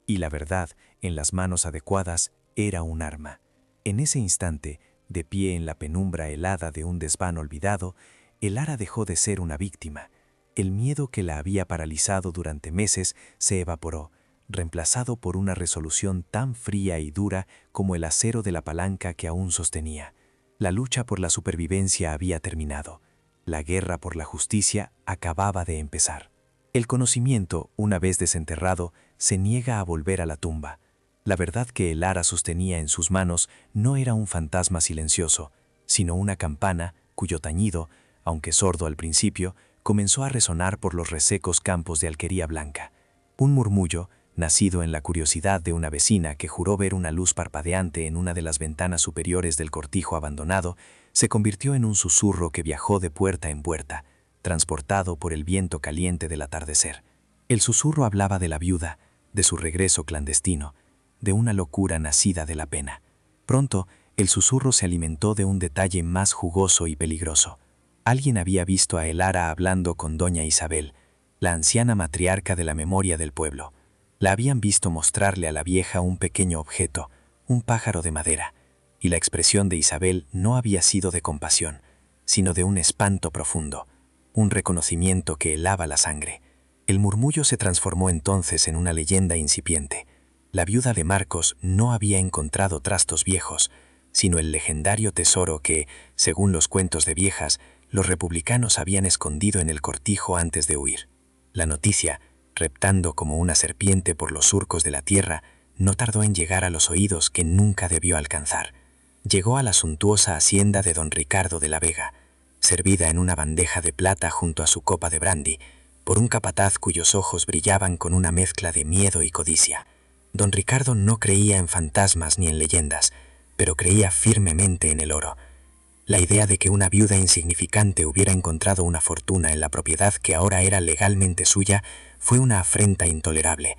Y la verdad, en las manos adecuadas, era un arma. En ese instante, de pie en la penumbra helada de un desván olvidado, Elara dejó de ser una víctima. El miedo que la había paralizado durante meses se evaporó, reemplazado por una resolución tan fría y dura como el acero de la palanca que aún sostenía. La lucha por la supervivencia había terminado. La guerra por la justicia acababa de empezar. El conocimiento, una vez desenterrado, se niega a volver a la tumba. La verdad que Elara sostenía en sus manos no era un fantasma silencioso, sino una campana cuyo tañido, aunque sordo al principio, comenzó a resonar por los resecos campos de Alquería Blanca. Un murmullo, nacido en la curiosidad de una vecina que juró ver una luz parpadeante en una de las ventanas superiores del cortijo abandonado, se convirtió en un susurro que viajó de puerta en puerta, transportado por el viento caliente del atardecer. El susurro hablaba de la viuda, de su regreso clandestino, de una locura nacida de la pena. Pronto, el susurro se alimentó de un detalle más jugoso y peligroso. Alguien había visto a Elara hablando con doña Isabel, la anciana matriarca de la memoria del pueblo. La habían visto mostrarle a la vieja un pequeño objeto, un pájaro de madera, y la expresión de Isabel no había sido de compasión, sino de un espanto profundo, un reconocimiento que helaba la sangre. El murmullo se transformó entonces en una leyenda incipiente. La viuda de Marcos no había encontrado trastos viejos, sino el legendario tesoro que, según los cuentos de viejas, los republicanos habían escondido en el cortijo antes de huir. La noticia, reptando como una serpiente por los surcos de la tierra, no tardó en llegar a los oídos que nunca debió alcanzar. Llegó a la suntuosa hacienda de don Ricardo de la Vega, servida en una bandeja de plata junto a su copa de brandy, por un capataz cuyos ojos brillaban con una mezcla de miedo y codicia. Don Ricardo no creía en fantasmas ni en leyendas, pero creía firmemente en el oro. La idea de que una viuda insignificante hubiera encontrado una fortuna en la propiedad que ahora era legalmente suya fue una afrenta intolerable,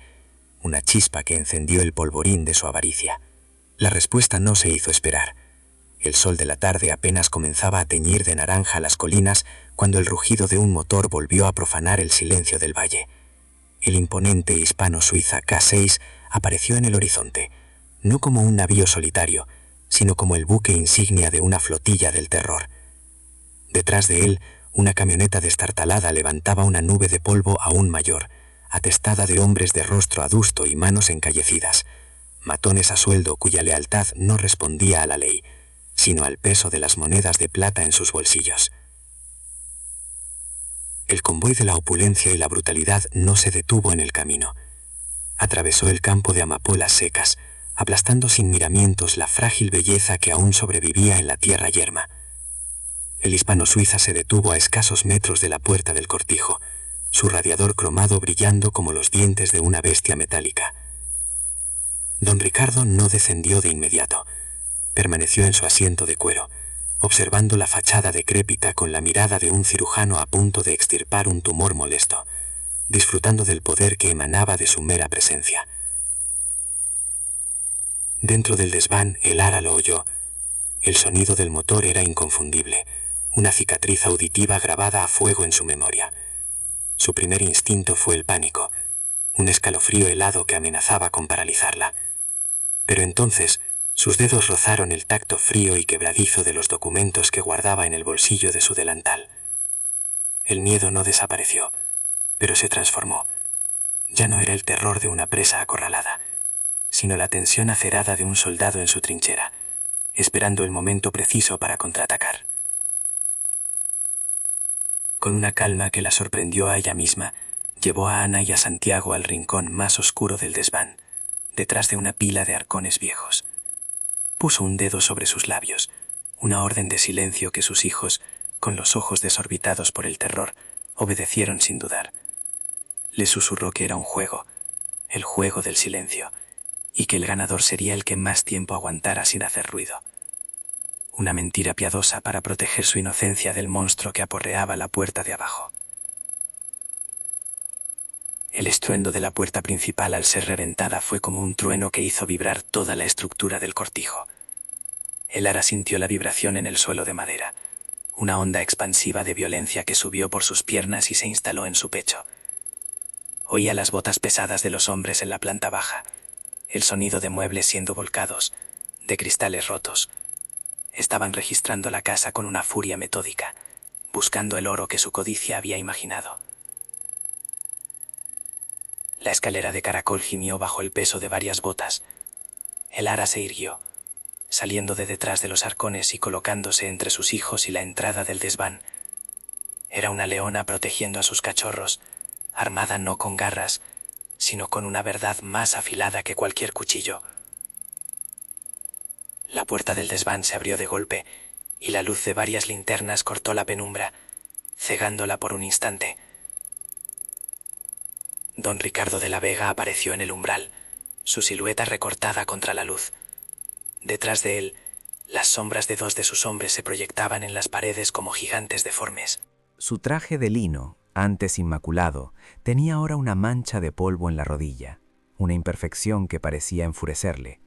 una chispa que encendió el polvorín de su avaricia. La respuesta no se hizo esperar. El sol de la tarde apenas comenzaba a teñir de naranja las colinas cuando el rugido de un motor volvió a profanar el silencio del valle. El imponente hispano-suiza K6 apareció en el horizonte, no como un navío solitario, sino como el buque insignia de una flotilla del terror. Detrás de él, una camioneta destartalada levantaba una nube de polvo aún mayor, atestada de hombres de rostro adusto y manos encallecidas, matones a sueldo cuya lealtad no respondía a la ley, sino al peso de las monedas de plata en sus bolsillos. El convoy de la opulencia y la brutalidad no se detuvo en el camino. Atravesó el campo de amapolas secas, aplastando sin miramientos la frágil belleza que aún sobrevivía en la tierra yerma. El hispano-suiza se detuvo a escasos metros de la puerta del cortijo, su radiador cromado brillando como los dientes de una bestia metálica. Don Ricardo no descendió de inmediato. Permaneció en su asiento de cuero, observando la fachada decrépita con la mirada de un cirujano a punto de extirpar un tumor molesto, disfrutando del poder que emanaba de su mera presencia. Dentro del desván, el ara lo oyó. El sonido del motor era inconfundible, una cicatriz auditiva grabada a fuego en su memoria. Su primer instinto fue el pánico, un escalofrío helado que amenazaba con paralizarla. Pero entonces, sus dedos rozaron el tacto frío y quebradizo de los documentos que guardaba en el bolsillo de su delantal. El miedo no desapareció, pero se transformó. Ya no era el terror de una presa acorralada, sino la tensión acerada de un soldado en su trinchera, esperando el momento preciso para contraatacar. Con una calma que la sorprendió a ella misma, llevó a Ana y a Santiago al rincón más oscuro del desván, detrás de una pila de arcones viejos. Puso un dedo sobre sus labios, una orden de silencio que sus hijos, con los ojos desorbitados por el terror, obedecieron sin dudar. Le susurró que era un juego, el juego del silencio, y que el ganador sería el que más tiempo aguantara sin hacer ruido. Una mentira piadosa para proteger su inocencia del monstruo que aporreaba la puerta de abajo. El estruendo de la puerta principal al ser reventada fue como un trueno que hizo vibrar toda la estructura del cortijo. El ara sintió la vibración en el suelo de madera, una onda expansiva de violencia que subió por sus piernas y se instaló en su pecho. Oía las botas pesadas de los hombres en la planta baja, el sonido de muebles siendo volcados, de cristales rotos. Estaban registrando la casa con una furia metódica, buscando el oro que su codicia había imaginado. La escalera de caracol gimió bajo el peso de varias botas. El ara se irguió, saliendo de detrás de los arcones y colocándose entre sus hijos y la entrada del desván. Era una leona protegiendo a sus cachorros, armada no con garras, sino con una verdad más afilada que cualquier cuchillo. La puerta del desván se abrió de golpe y la luz de varias linternas cortó la penumbra, cegándola por un instante. Don Ricardo de la Vega apareció en el umbral, su silueta recortada contra la luz. Detrás de él, las sombras de dos de sus hombres se proyectaban en las paredes como gigantes deformes. Su traje de lino, antes inmaculado, tenía ahora una mancha de polvo en la rodilla, una imperfección que parecía enfurecerle.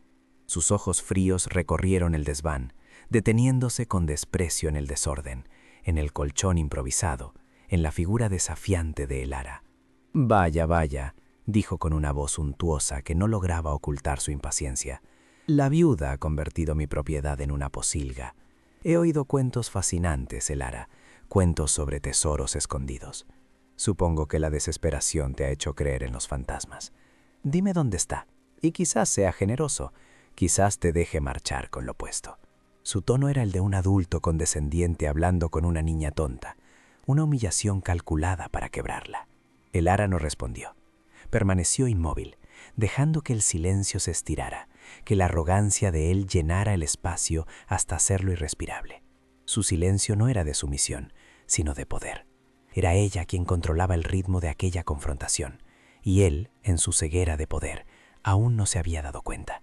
Sus ojos fríos recorrieron el desván, deteniéndose con desprecio en el desorden, en el colchón improvisado, en la figura desafiante de el ara. «Vaya, vaya», dijo con una voz untuosa que no lograba ocultar su impaciencia. «La viuda ha convertido mi propiedad en una posilga. He oído cuentos fascinantes, Elara, cuentos sobre tesoros escondidos. Supongo que la desesperación te ha hecho creer en los fantasmas. Dime dónde está, y quizás sea generoso, quizás te deje marchar con lo puesto. Su tono era el de un adulto condescendiente hablando con una niña tonta, una humillación calculada para quebrarla. Elara no respondió. Permaneció inmóvil, dejando que el silencio se estirara, que la arrogancia de él llenara el espacio hasta hacerlo irrespirable. Su silencio no era de sumisión, sino de poder. Era ella quien controlaba el ritmo de aquella confrontación, y él, en su ceguera de poder, aún no se había dado cuenta.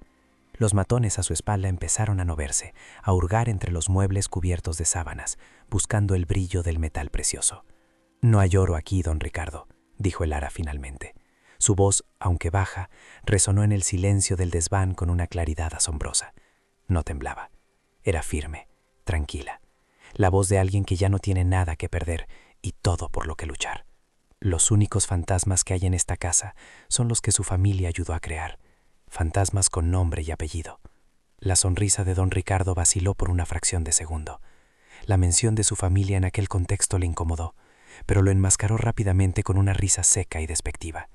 Los matones a su espalda empezaron a no verse, a hurgar entre los muebles cubiertos de sábanas, buscando el brillo del metal precioso. «No hay oro aquí, don Ricardo», dijo Elara finalmente. Su voz, aunque baja, resonó en el silencio del desván con una claridad asombrosa. No temblaba. Era firme, tranquila. La voz de alguien que ya no tiene nada que perder y todo por lo que luchar. Los únicos fantasmas que hay en esta casa son los que su familia ayudó a crear. Fantasmas con nombre y apellido. La sonrisa de don Ricardo vaciló por una fracción de segundo. La mención de su familia en aquel contexto le incomodó, pero lo enmascaró rápidamente con una risa seca y despectiva.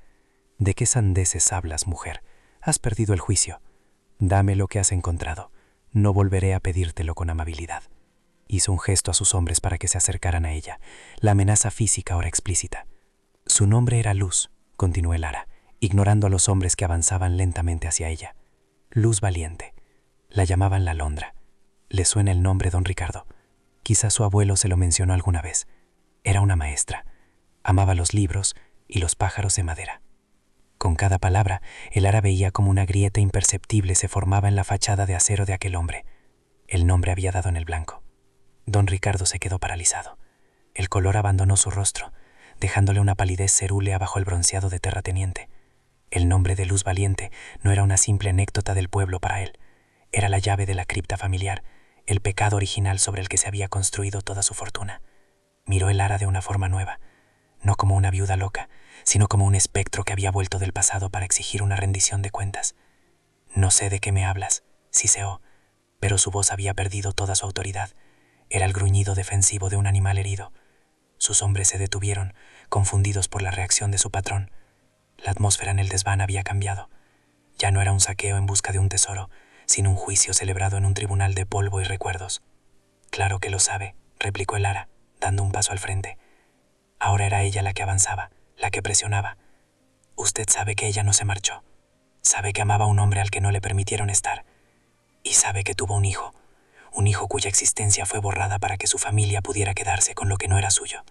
«¿De qué sandeces hablas, mujer? Has perdido el juicio. Dame lo que has encontrado. No volveré a pedírtelo con amabilidad». Hizo un gesto a sus hombres para que se acercaran a ella, la amenaza física ahora explícita. «Su nombre era Luz», continuó Elara, ignorando a los hombres que avanzaban lentamente hacia ella. «Luz Valiente. La llamaban la Alondra. ¿Le suena el nombre, don Ricardo? Quizás su abuelo se lo mencionó alguna vez. Era una maestra. Amaba los libros y los pájaros de madera». Con cada palabra, Elara veía como una grieta imperceptible se formaba en la fachada de acero de aquel hombre. El nombre había dado en el blanco. Don Ricardo se quedó paralizado. El color abandonó su rostro, dejándole una palidez cerúlea bajo el bronceado de terrateniente. El nombre de Luz Valiente no era una simple anécdota del pueblo para él. Era la llave de la cripta familiar, el pecado original sobre el que se había construido toda su fortuna. Miró Elara de una forma nueva, no como una viuda loca, sino como un espectro que había vuelto del pasado para exigir una rendición de cuentas. «No sé de qué me hablas», siseó, pero su voz había perdido toda su autoridad. Era el gruñido defensivo de un animal herido. Sus hombres se detuvieron, confundidos por la reacción de su patrón. La atmósfera en el desván había cambiado. Ya no era un saqueo en busca de un tesoro, sino un juicio celebrado en un tribunal de polvo y recuerdos. «Claro que lo sabe», replicó Elara, dando un paso al frente. Ahora era ella la que avanzaba, la que presionaba. «Usted sabe que ella no se marchó. Sabe que amaba a un hombre al que no le permitieron estar. Y sabe que tuvo un hijo cuya existencia fue borrada para que su familia pudiera quedarse con lo que no era suyo,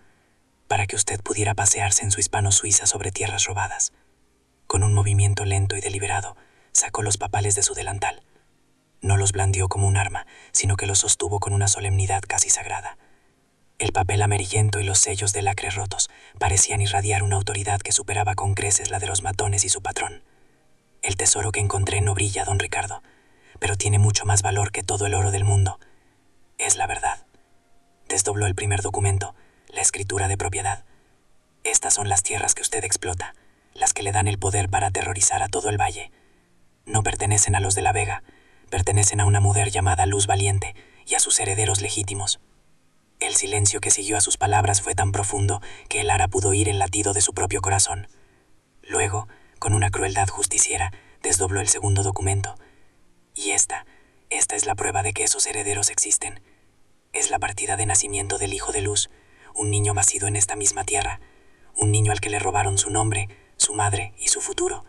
para que usted pudiera pasearse en su hispano-suiza sobre tierras robadas». Con un movimiento lento y deliberado, sacó los papales de su delantal. No los blandió como un arma, sino que los sostuvo con una solemnidad casi sagrada. El papel amarillento y los sellos de lacre rotos parecían irradiar una autoridad que superaba con creces la de los matones y su patrón. «El tesoro que encontré no brilla, don Ricardo, pero tiene mucho más valor que todo el oro del mundo. Es la verdad». Desdobló el primer documento, la escritura de propiedad. «Estas son las tierras que usted explota, las que le dan el poder para aterrorizar a todo el valle. No pertenecen a los de la Vega, pertenecen a una mujer llamada Luz Valiente y a sus herederos legítimos». El silencio que siguió a sus palabras fue tan profundo que Elara pudo oír el latido de su propio corazón. Luego, con una crueldad justiciera, desdobló el segundo documento. «Y esta es la prueba de que esos herederos existen. Es la partida de nacimiento del hijo de Luz, un niño nacido en esta misma tierra, un niño al que le robaron su nombre, su madre y su futuro».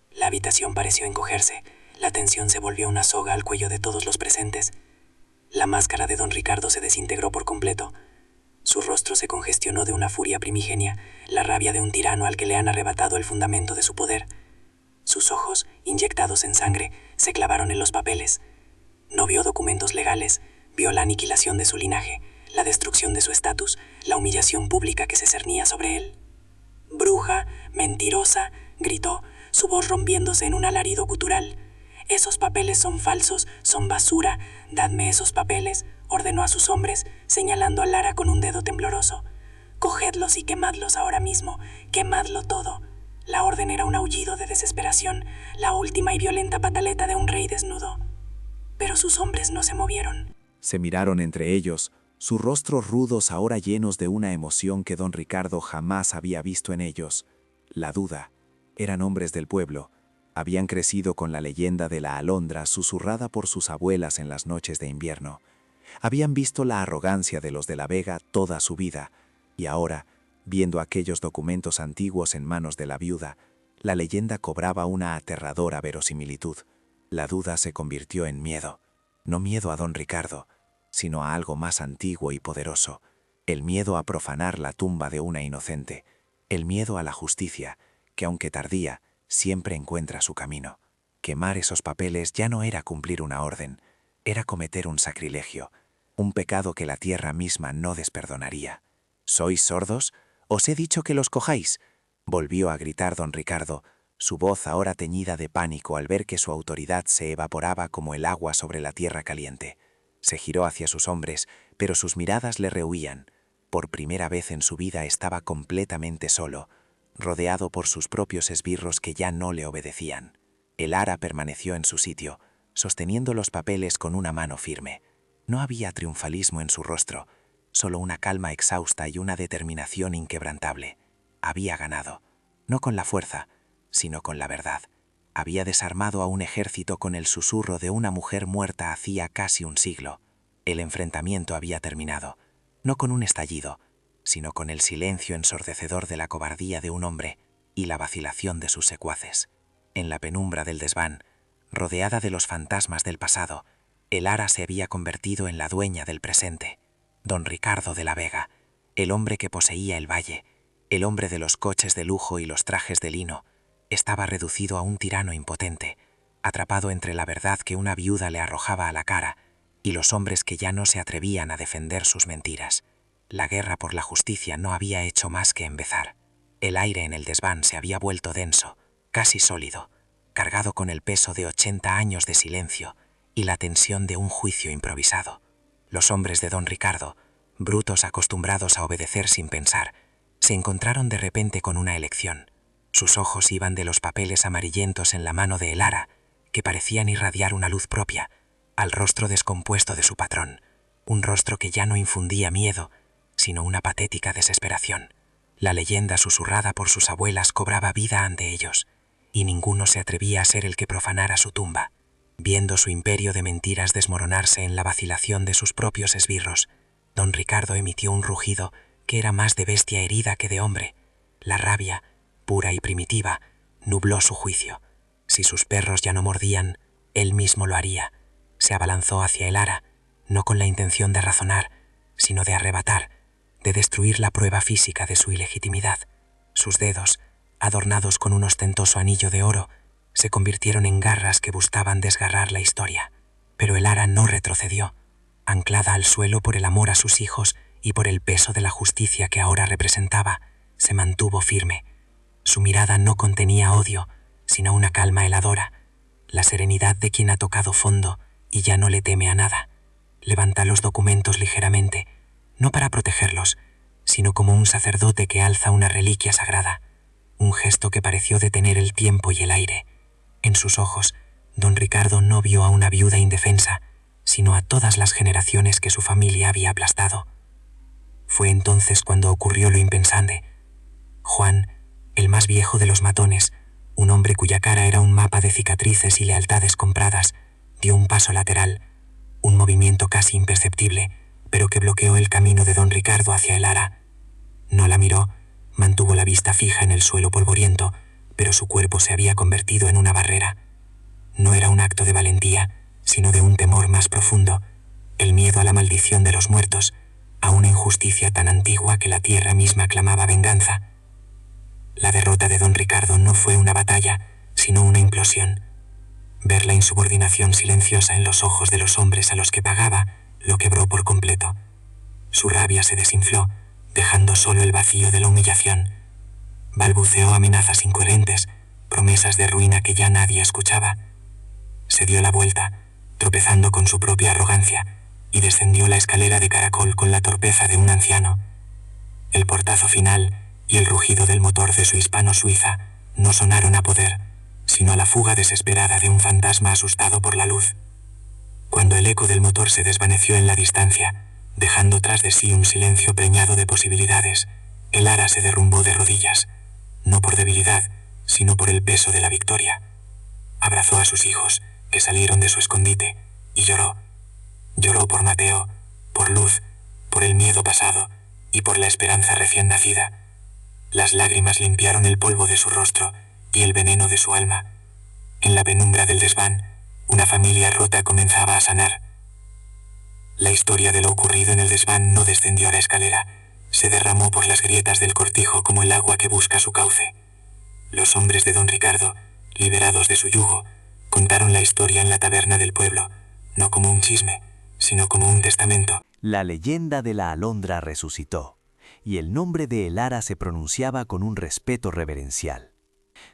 La habitación pareció encogerse, la tensión se volvió una soga al cuello de todos los presentes. La máscara de don Ricardo se desintegró por completo. Su rostro se congestionó de una furia primigenia, la rabia de un tirano al que le han arrebatado el fundamento de su poder. Sus ojos, inyectados en sangre, se clavaron en los papeles. No vio documentos legales, vio la aniquilación de su linaje, la destrucción de su estatus, la humillación pública que se cernía sobre él. «Bruja, mentirosa», gritó, su voz rompiéndose en un alarido gutural. «Esos papeles son falsos, son basura. Dadme esos papeles», ordenó a sus hombres, señalando a Lara con un dedo tembloroso. «Cogedlos y quemadlos ahora mismo, quemadlo todo». La orden era un aullido de desesperación, la última y violenta pataleta de un rey desnudo. Pero sus hombres no se movieron. Se miraron entre ellos, sus rostros rudos ahora llenos de una emoción que don Ricardo jamás había visto en ellos, la duda. Eran hombres del pueblo, habían crecido con la leyenda de la alondra susurrada por sus abuelas en las noches de invierno. Habían visto la arrogancia de los de la Vega toda su vida, y ahora, viendo aquellos documentos antiguos en manos de la viuda, la leyenda cobraba una aterradora verosimilitud. La duda se convirtió en miedo. No miedo a don Ricardo, sino a algo más antiguo y poderoso, el miedo a profanar la tumba de una inocente, el miedo a la justicia, que aunque tardía, siempre encuentra su camino. Quemar esos papeles ya no era cumplir una orden, era cometer un sacrilegio, un pecado que la tierra misma no desperdonaría. ¿Sois sordos? Os he dicho que los cojáis, volvió a gritar don Ricardo, su voz ahora teñida de pánico al ver que su autoridad se evaporaba como el agua sobre la tierra caliente. Se giró hacia sus hombres, pero sus miradas le rehuían. Por primera vez en su vida estaba completamente solo, rodeado por sus propios esbirros que ya no le obedecían. El ara permaneció en su sitio, sosteniendo los papeles con una mano firme. No había triunfalismo en su rostro, solo una calma exhausta y una determinación inquebrantable. Había ganado, no con la fuerza, sino con la verdad. Había desarmado a un ejército con el susurro de una mujer muerta hacía casi un siglo. El enfrentamiento había terminado, no con un estallido, sino con el silencio ensordecedor de la cobardía de un hombre y la vacilación de sus secuaces. En la penumbra del desván, rodeada de los fantasmas del pasado, el ara se había convertido en la dueña del presente. Don Ricardo de la Vega, el hombre que poseía el valle, el hombre de los coches de lujo y los trajes de lino, estaba reducido a un tirano impotente, atrapado entre la verdad que una viuda le arrojaba a la cara y los hombres que ya no se atrevían a defender sus mentiras. La guerra por la justicia no había hecho más que empezar. El aire en el desván se había vuelto denso, casi sólido, cargado con el peso de 80 años de silencio y la tensión de un juicio improvisado. Los hombres de don Ricardo, brutos acostumbrados a obedecer sin pensar, se encontraron de repente con una elección. Sus ojos iban de los papeles amarillentos en la mano de el ara, que parecían irradiar una luz propia, al rostro descompuesto de su patrón, un rostro que ya no infundía miedo, sino una patética desesperación. La leyenda susurrada por sus abuelas cobraba vida ante ellos, y ninguno se atrevía a ser el que profanara su tumba. Viendo su imperio de mentiras desmoronarse en la vacilación de sus propios esbirros, don Ricardo emitió un rugido que era más de bestia herida que de hombre. La rabia, pura y primitiva, nubló su juicio. Si sus perros ya no mordían, él mismo lo haría. Se abalanzó hacia el ara, no con la intención de razonar, sino de arrebatar, de destruir la prueba física de su ilegitimidad. Sus dedos, adornados con un ostentoso anillo de oro, se convirtieron en garras que buscaban desgarrar la historia. Pero el ara no retrocedió, anclada al suelo por el amor a sus hijos y por el peso de la justicia que ahora representaba, se mantuvo firme. Su mirada no contenía odio, sino una calma heladora, la serenidad de quien ha tocado fondo y ya no le teme a nada. Levanta los documentos ligeramente, no para protegerlos, sino como un sacerdote que alza una reliquia sagrada, un gesto que pareció detener el tiempo y el aire. En sus ojos, don Ricardo no vio a una viuda indefensa, sino a todas las generaciones que su familia había aplastado. Fue entonces cuando ocurrió lo impensable. Juan, el más viejo de los matones, un hombre cuya cara era un mapa de cicatrices y lealtades compradas, dio un paso lateral, un movimiento casi imperceptible, pero que bloqueó el camino de don Ricardo hacia el ara. No la miró, mantuvo la vista fija en el suelo polvoriento, pero su cuerpo se había convertido en una barrera. No era un acto de valentía, sino de un temor más profundo, el miedo a la maldición de los muertos, a una injusticia tan antigua que la tierra misma clamaba venganza. La derrota de don Ricardo no fue una batalla, sino una implosión. Ver la insubordinación silenciosa en los ojos de los hombres a los que pagaba lo quebró por completo. Su rabia se desinfló, dejando solo el vacío de la humillación. Balbuceó amenazas incoherentes, promesas de ruina que ya nadie escuchaba. Se dio la vuelta, tropezando con su propia arrogancia, y descendió la escalera de caracol con la torpeza de un anciano. El portazo final y el rugido del motor de su hispano-suiza no sonaron a poder, sino a la fuga desesperada de un fantasma asustado por la luz. Cuando el eco del motor se desvaneció en la distancia, dejando tras de sí un silencio preñado de posibilidades, el Ara se derrumbó de rodillas, no por debilidad, sino por el peso de la victoria. Abrazó a sus hijos, que salieron de su escondite, y lloró. Lloró por Mateo, por Luz, por el miedo pasado y por la esperanza recién nacida. Las lágrimas limpiaron el polvo de su rostro y el veneno de su alma. En la penumbra del desván, una familia rota comenzaba a sanar. La historia de lo ocurrido en el desván no descendió a la escalera, se derramó por las grietas del cortijo como el agua que busca su cauce. Los hombres de don Ricardo, liberados de su yugo, contaron la historia en la taberna del pueblo, no como un chisme, sino como un testamento. La leyenda de la alondra resucitó, y el nombre de Elara se pronunciaba con un respeto reverencial.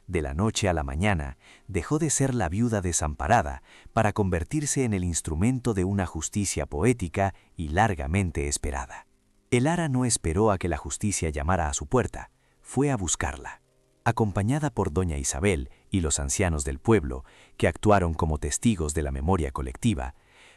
De la noche a la mañana, dejó de ser la viuda desamparada para convertirse en el instrumento de una justicia poética y largamente esperada. Elara no esperó a que la justicia llamara a su puerta, fue a buscarla. Acompañada por doña Isabel y los ancianos del pueblo, que actuaron como testigos de la memoria colectiva,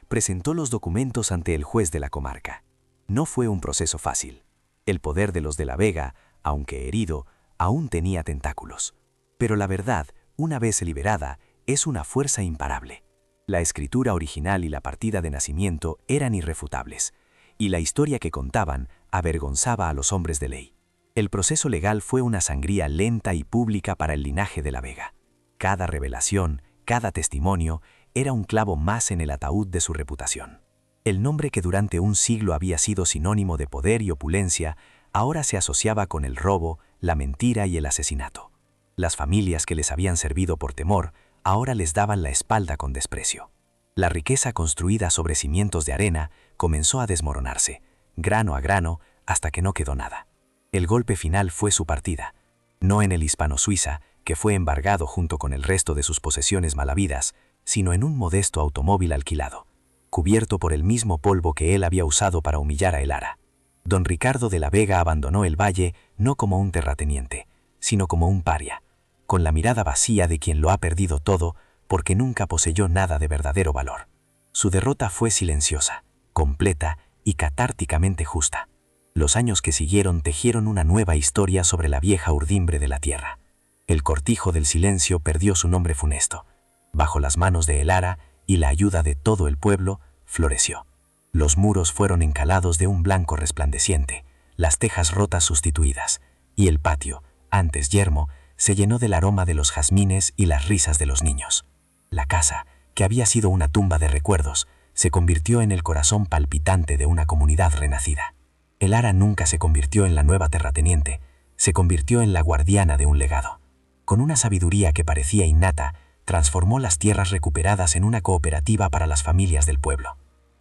presentó los documentos ante el juez de la comarca. No fue un proceso fácil. El poder de los de la Vega, aunque herido, aún tenía tentáculos. Pero la verdad, una vez liberada, es una fuerza imparable. La escritura original y la partida de nacimiento eran irrefutables, y la historia que contaban avergonzaba a los hombres de ley. El proceso legal fue una sangría lenta y pública para el linaje de la Vega. Cada revelación, cada testimonio, era un clavo más en el ataúd de su reputación. El nombre que durante un siglo había sido sinónimo de poder y opulencia, ahora se asociaba con el robo, la mentira y el asesinato. Las familias que les habían servido por temor, ahora les daban la espalda con desprecio. La riqueza construida sobre cimientos de arena comenzó a desmoronarse, grano a grano, hasta que no quedó nada. El golpe final fue su partida, no en el Hispano-Suiza, que fue embargado junto con el resto de sus posesiones mal habidas, sino en un modesto automóvil alquilado, cubierto por el mismo polvo que él había usado para humillar a Elara. Don Ricardo de la Vega abandonó el valle no como un terrateniente, sino como un paria, con la mirada vacía de quien lo ha perdido todo porque nunca poseyó nada de verdadero valor. Su derrota fue silenciosa, completa y catárticamente justa. Los años que siguieron tejieron una nueva historia sobre la vieja urdimbre de la tierra. El cortijo del silencio perdió su nombre funesto. Bajo las manos de Elara y la ayuda de todo el pueblo, floreció. Los muros fueron encalados de un blanco resplandeciente, las tejas rotas sustituidas, y el patio, antes yermo, se llenó del aroma de los jazmines y las risas de los niños. La casa, que había sido una tumba de recuerdos, se convirtió en el corazón palpitante de una comunidad renacida. Elara nunca se convirtió en la nueva terrateniente, se convirtió en la guardiana de un legado. Con una sabiduría que parecía innata, transformó las tierras recuperadas en una cooperativa para las familias del pueblo.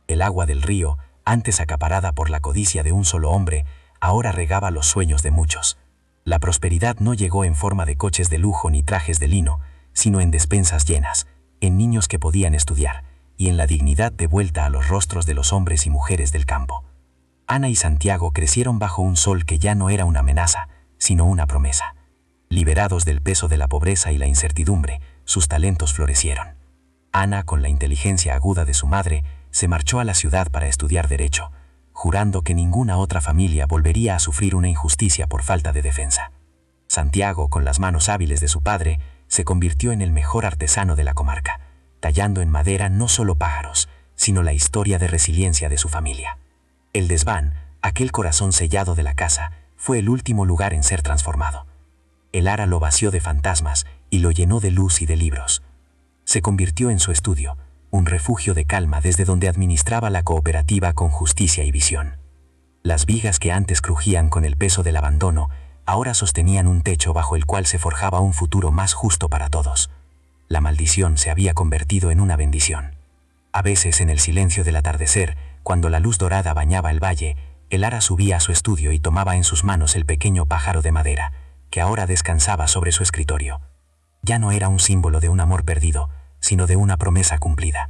El agua del río, antes acaparada por la codicia de un solo hombre, ahora regaba los sueños de muchos. La prosperidad no llegó en forma de coches de lujo ni trajes de lino, sino en despensas llenas, en niños que podían estudiar, y en la dignidad devuelta a los rostros de los hombres y mujeres del campo. Ana y Santiago crecieron bajo un sol que ya no era una amenaza, sino una promesa. Liberados del peso de la pobreza y la incertidumbre, sus talentos florecieron. Ana, con la inteligencia aguda de su madre, se marchó a la ciudad para estudiar Derecho, jurando que ninguna otra familia volvería a sufrir una injusticia por falta de defensa. Santiago, con las manos hábiles de su padre, se convirtió en el mejor artesano de la comarca, tallando en madera no solo pájaros, sino la historia de resiliencia de su familia. El desván, aquel corazón sellado de la casa, fue el último lugar en ser transformado. Elara lo vació de fantasmas y lo llenó de luz y de libros. Se convirtió en su estudio, un refugio de calma desde donde administraba la cooperativa con justicia y visión. Las vigas que antes crujían con el peso del abandono, ahora sostenían un techo bajo el cual se forjaba un futuro más justo para todos. La maldición se había convertido en una bendición. A veces, en el silencio del atardecer, cuando la luz dorada bañaba el valle, Elara subía a su estudio y tomaba en sus manos el pequeño pájaro de madera, que ahora descansaba sobre su escritorio. Ya no era un símbolo de un amor perdido, sino de una promesa cumplida.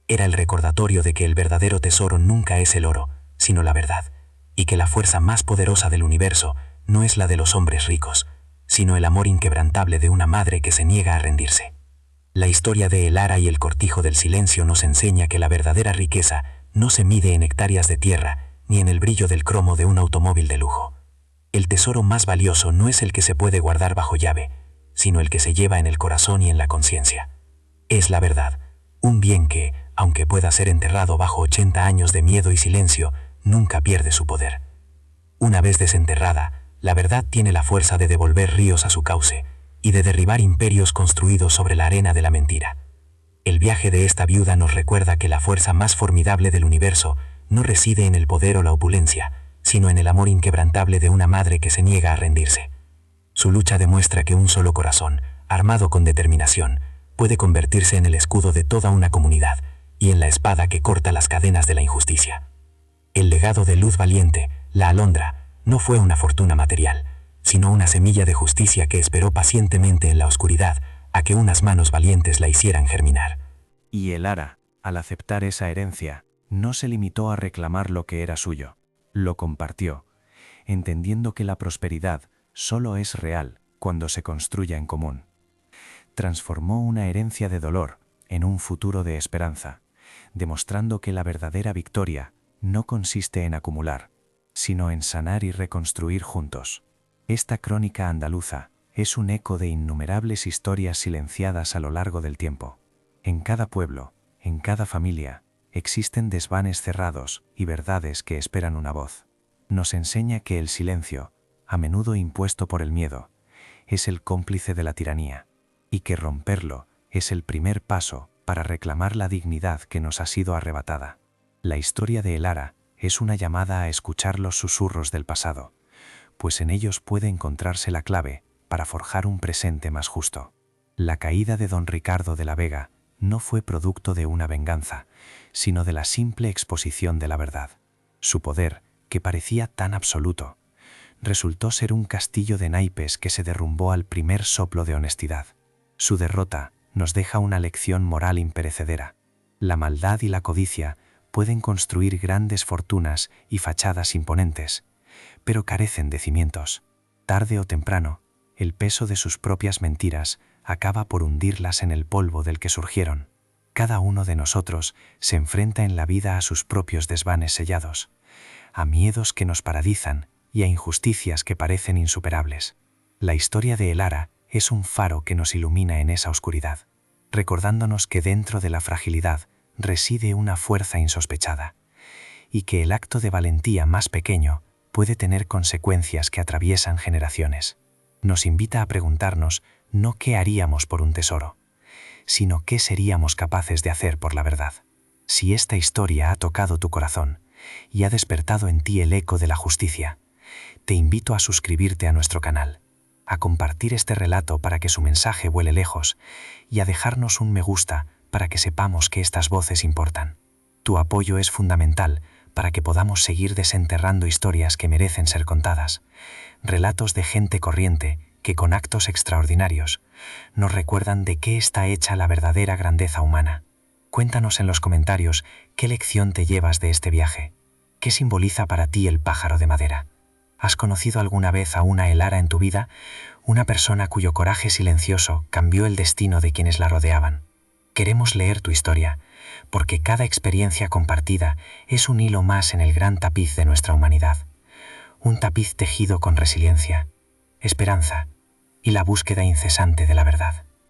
Era el recordatorio de que el verdadero tesoro nunca es el oro, sino la verdad, y que la fuerza más poderosa del universo no es la de los hombres ricos, sino el amor inquebrantable de una madre que se niega a rendirse. La historia de Elara y el cortijo del silencio nos enseña que la verdadera riqueza no se mide en hectáreas de tierra ni en el brillo del cromo de un automóvil de lujo. El tesoro más valioso no es el que se puede guardar bajo llave, sino el que se lleva en el corazón y en la conciencia. Es la verdad, un bien que, aunque pueda ser enterrado bajo 80 años de miedo y silencio, nunca pierde su poder. Una vez desenterrada, la verdad tiene la fuerza de devolver ríos a su cauce y de derribar imperios construidos sobre la arena de la mentira. El viaje de esta viuda nos recuerda que la fuerza más formidable del universo no reside en el poder o la opulencia, sino en el amor inquebrantable de una madre que se niega a rendirse. Su lucha demuestra que un solo corazón, armado con determinación, puede convertirse en el escudo de toda una comunidad y en la espada que corta las cadenas de la injusticia. El legado de Luz Valiente, la alondra, no fue una fortuna material, sino una semilla de justicia que esperó pacientemente en la oscuridad a que unas manos valientes la hicieran germinar. Y Elara, al aceptar esa herencia, no se limitó a reclamar lo que era suyo. Lo compartió, entendiendo que la prosperidad solo es real cuando se construya en común. Transformó una herencia de dolor en un futuro de esperanza, demostrando que la verdadera victoria no consiste en acumular, sino en sanar y reconstruir juntos. Esta crónica andaluza es un eco de innumerables historias silenciadas a lo largo del tiempo. En cada pueblo, en cada familia, existen desvanes cerrados y verdades que esperan una voz. Nos enseña que el silencio, a menudo impuesto por el miedo, es el cómplice de la tiranía, y que romperlo es el primer paso para reclamar la dignidad que nos ha sido arrebatada. La historia de Elara es una llamada a escuchar los susurros del pasado, pues en ellos puede encontrarse la clave para forjar un presente más justo. La caída de don Ricardo de la Vega no fue producto de una venganza, sino de la simple exposición de la verdad. Su poder, que parecía tan absoluto, resultó ser un castillo de naipes que se derrumbó al primer soplo de honestidad. Su derrota nos deja una lección moral imperecedera. La maldad y la codicia pueden construir grandes fortunas y fachadas imponentes, pero carecen de cimientos. Tarde o temprano, el peso de sus propias mentiras acaba por hundirlas en el polvo del que surgieron. Cada uno de nosotros se enfrenta en la vida a sus propios desvanes sellados, a miedos que nos paralizan y a injusticias que parecen insuperables. La historia de Elara es un faro que nos ilumina en esa oscuridad, recordándonos que dentro de la fragilidad reside una fuerza insospechada, y que el acto de valentía más pequeño puede tener consecuencias que atraviesan generaciones. Nos invita a preguntarnos no qué haríamos por un tesoro, sino qué seríamos capaces de hacer por la verdad. Si esta historia ha tocado tu corazón y ha despertado en ti el eco de la justicia, te invito a suscribirte a nuestro canal, a compartir este relato para que su mensaje vuele lejos y a dejarnos un me gusta para que sepamos que estas voces importan. Tu apoyo es fundamental para que podamos seguir desenterrando historias que merecen ser contadas, relatos de gente corriente que con actos extraordinarios nos recuerdan de qué está hecha la verdadera grandeza humana. Cuéntanos en los comentarios qué lección te llevas de este viaje. ¿Qué simboliza para ti el pájaro de madera? ¿Has conocido alguna vez a una Elara en tu vida? Una persona cuyo coraje silencioso cambió el destino de quienes la rodeaban. Queremos leer tu historia, porque cada experiencia compartida es un hilo más en el gran tapiz de nuestra humanidad. Un tapiz tejido con resiliencia, esperanza y la búsqueda incesante de la verdad.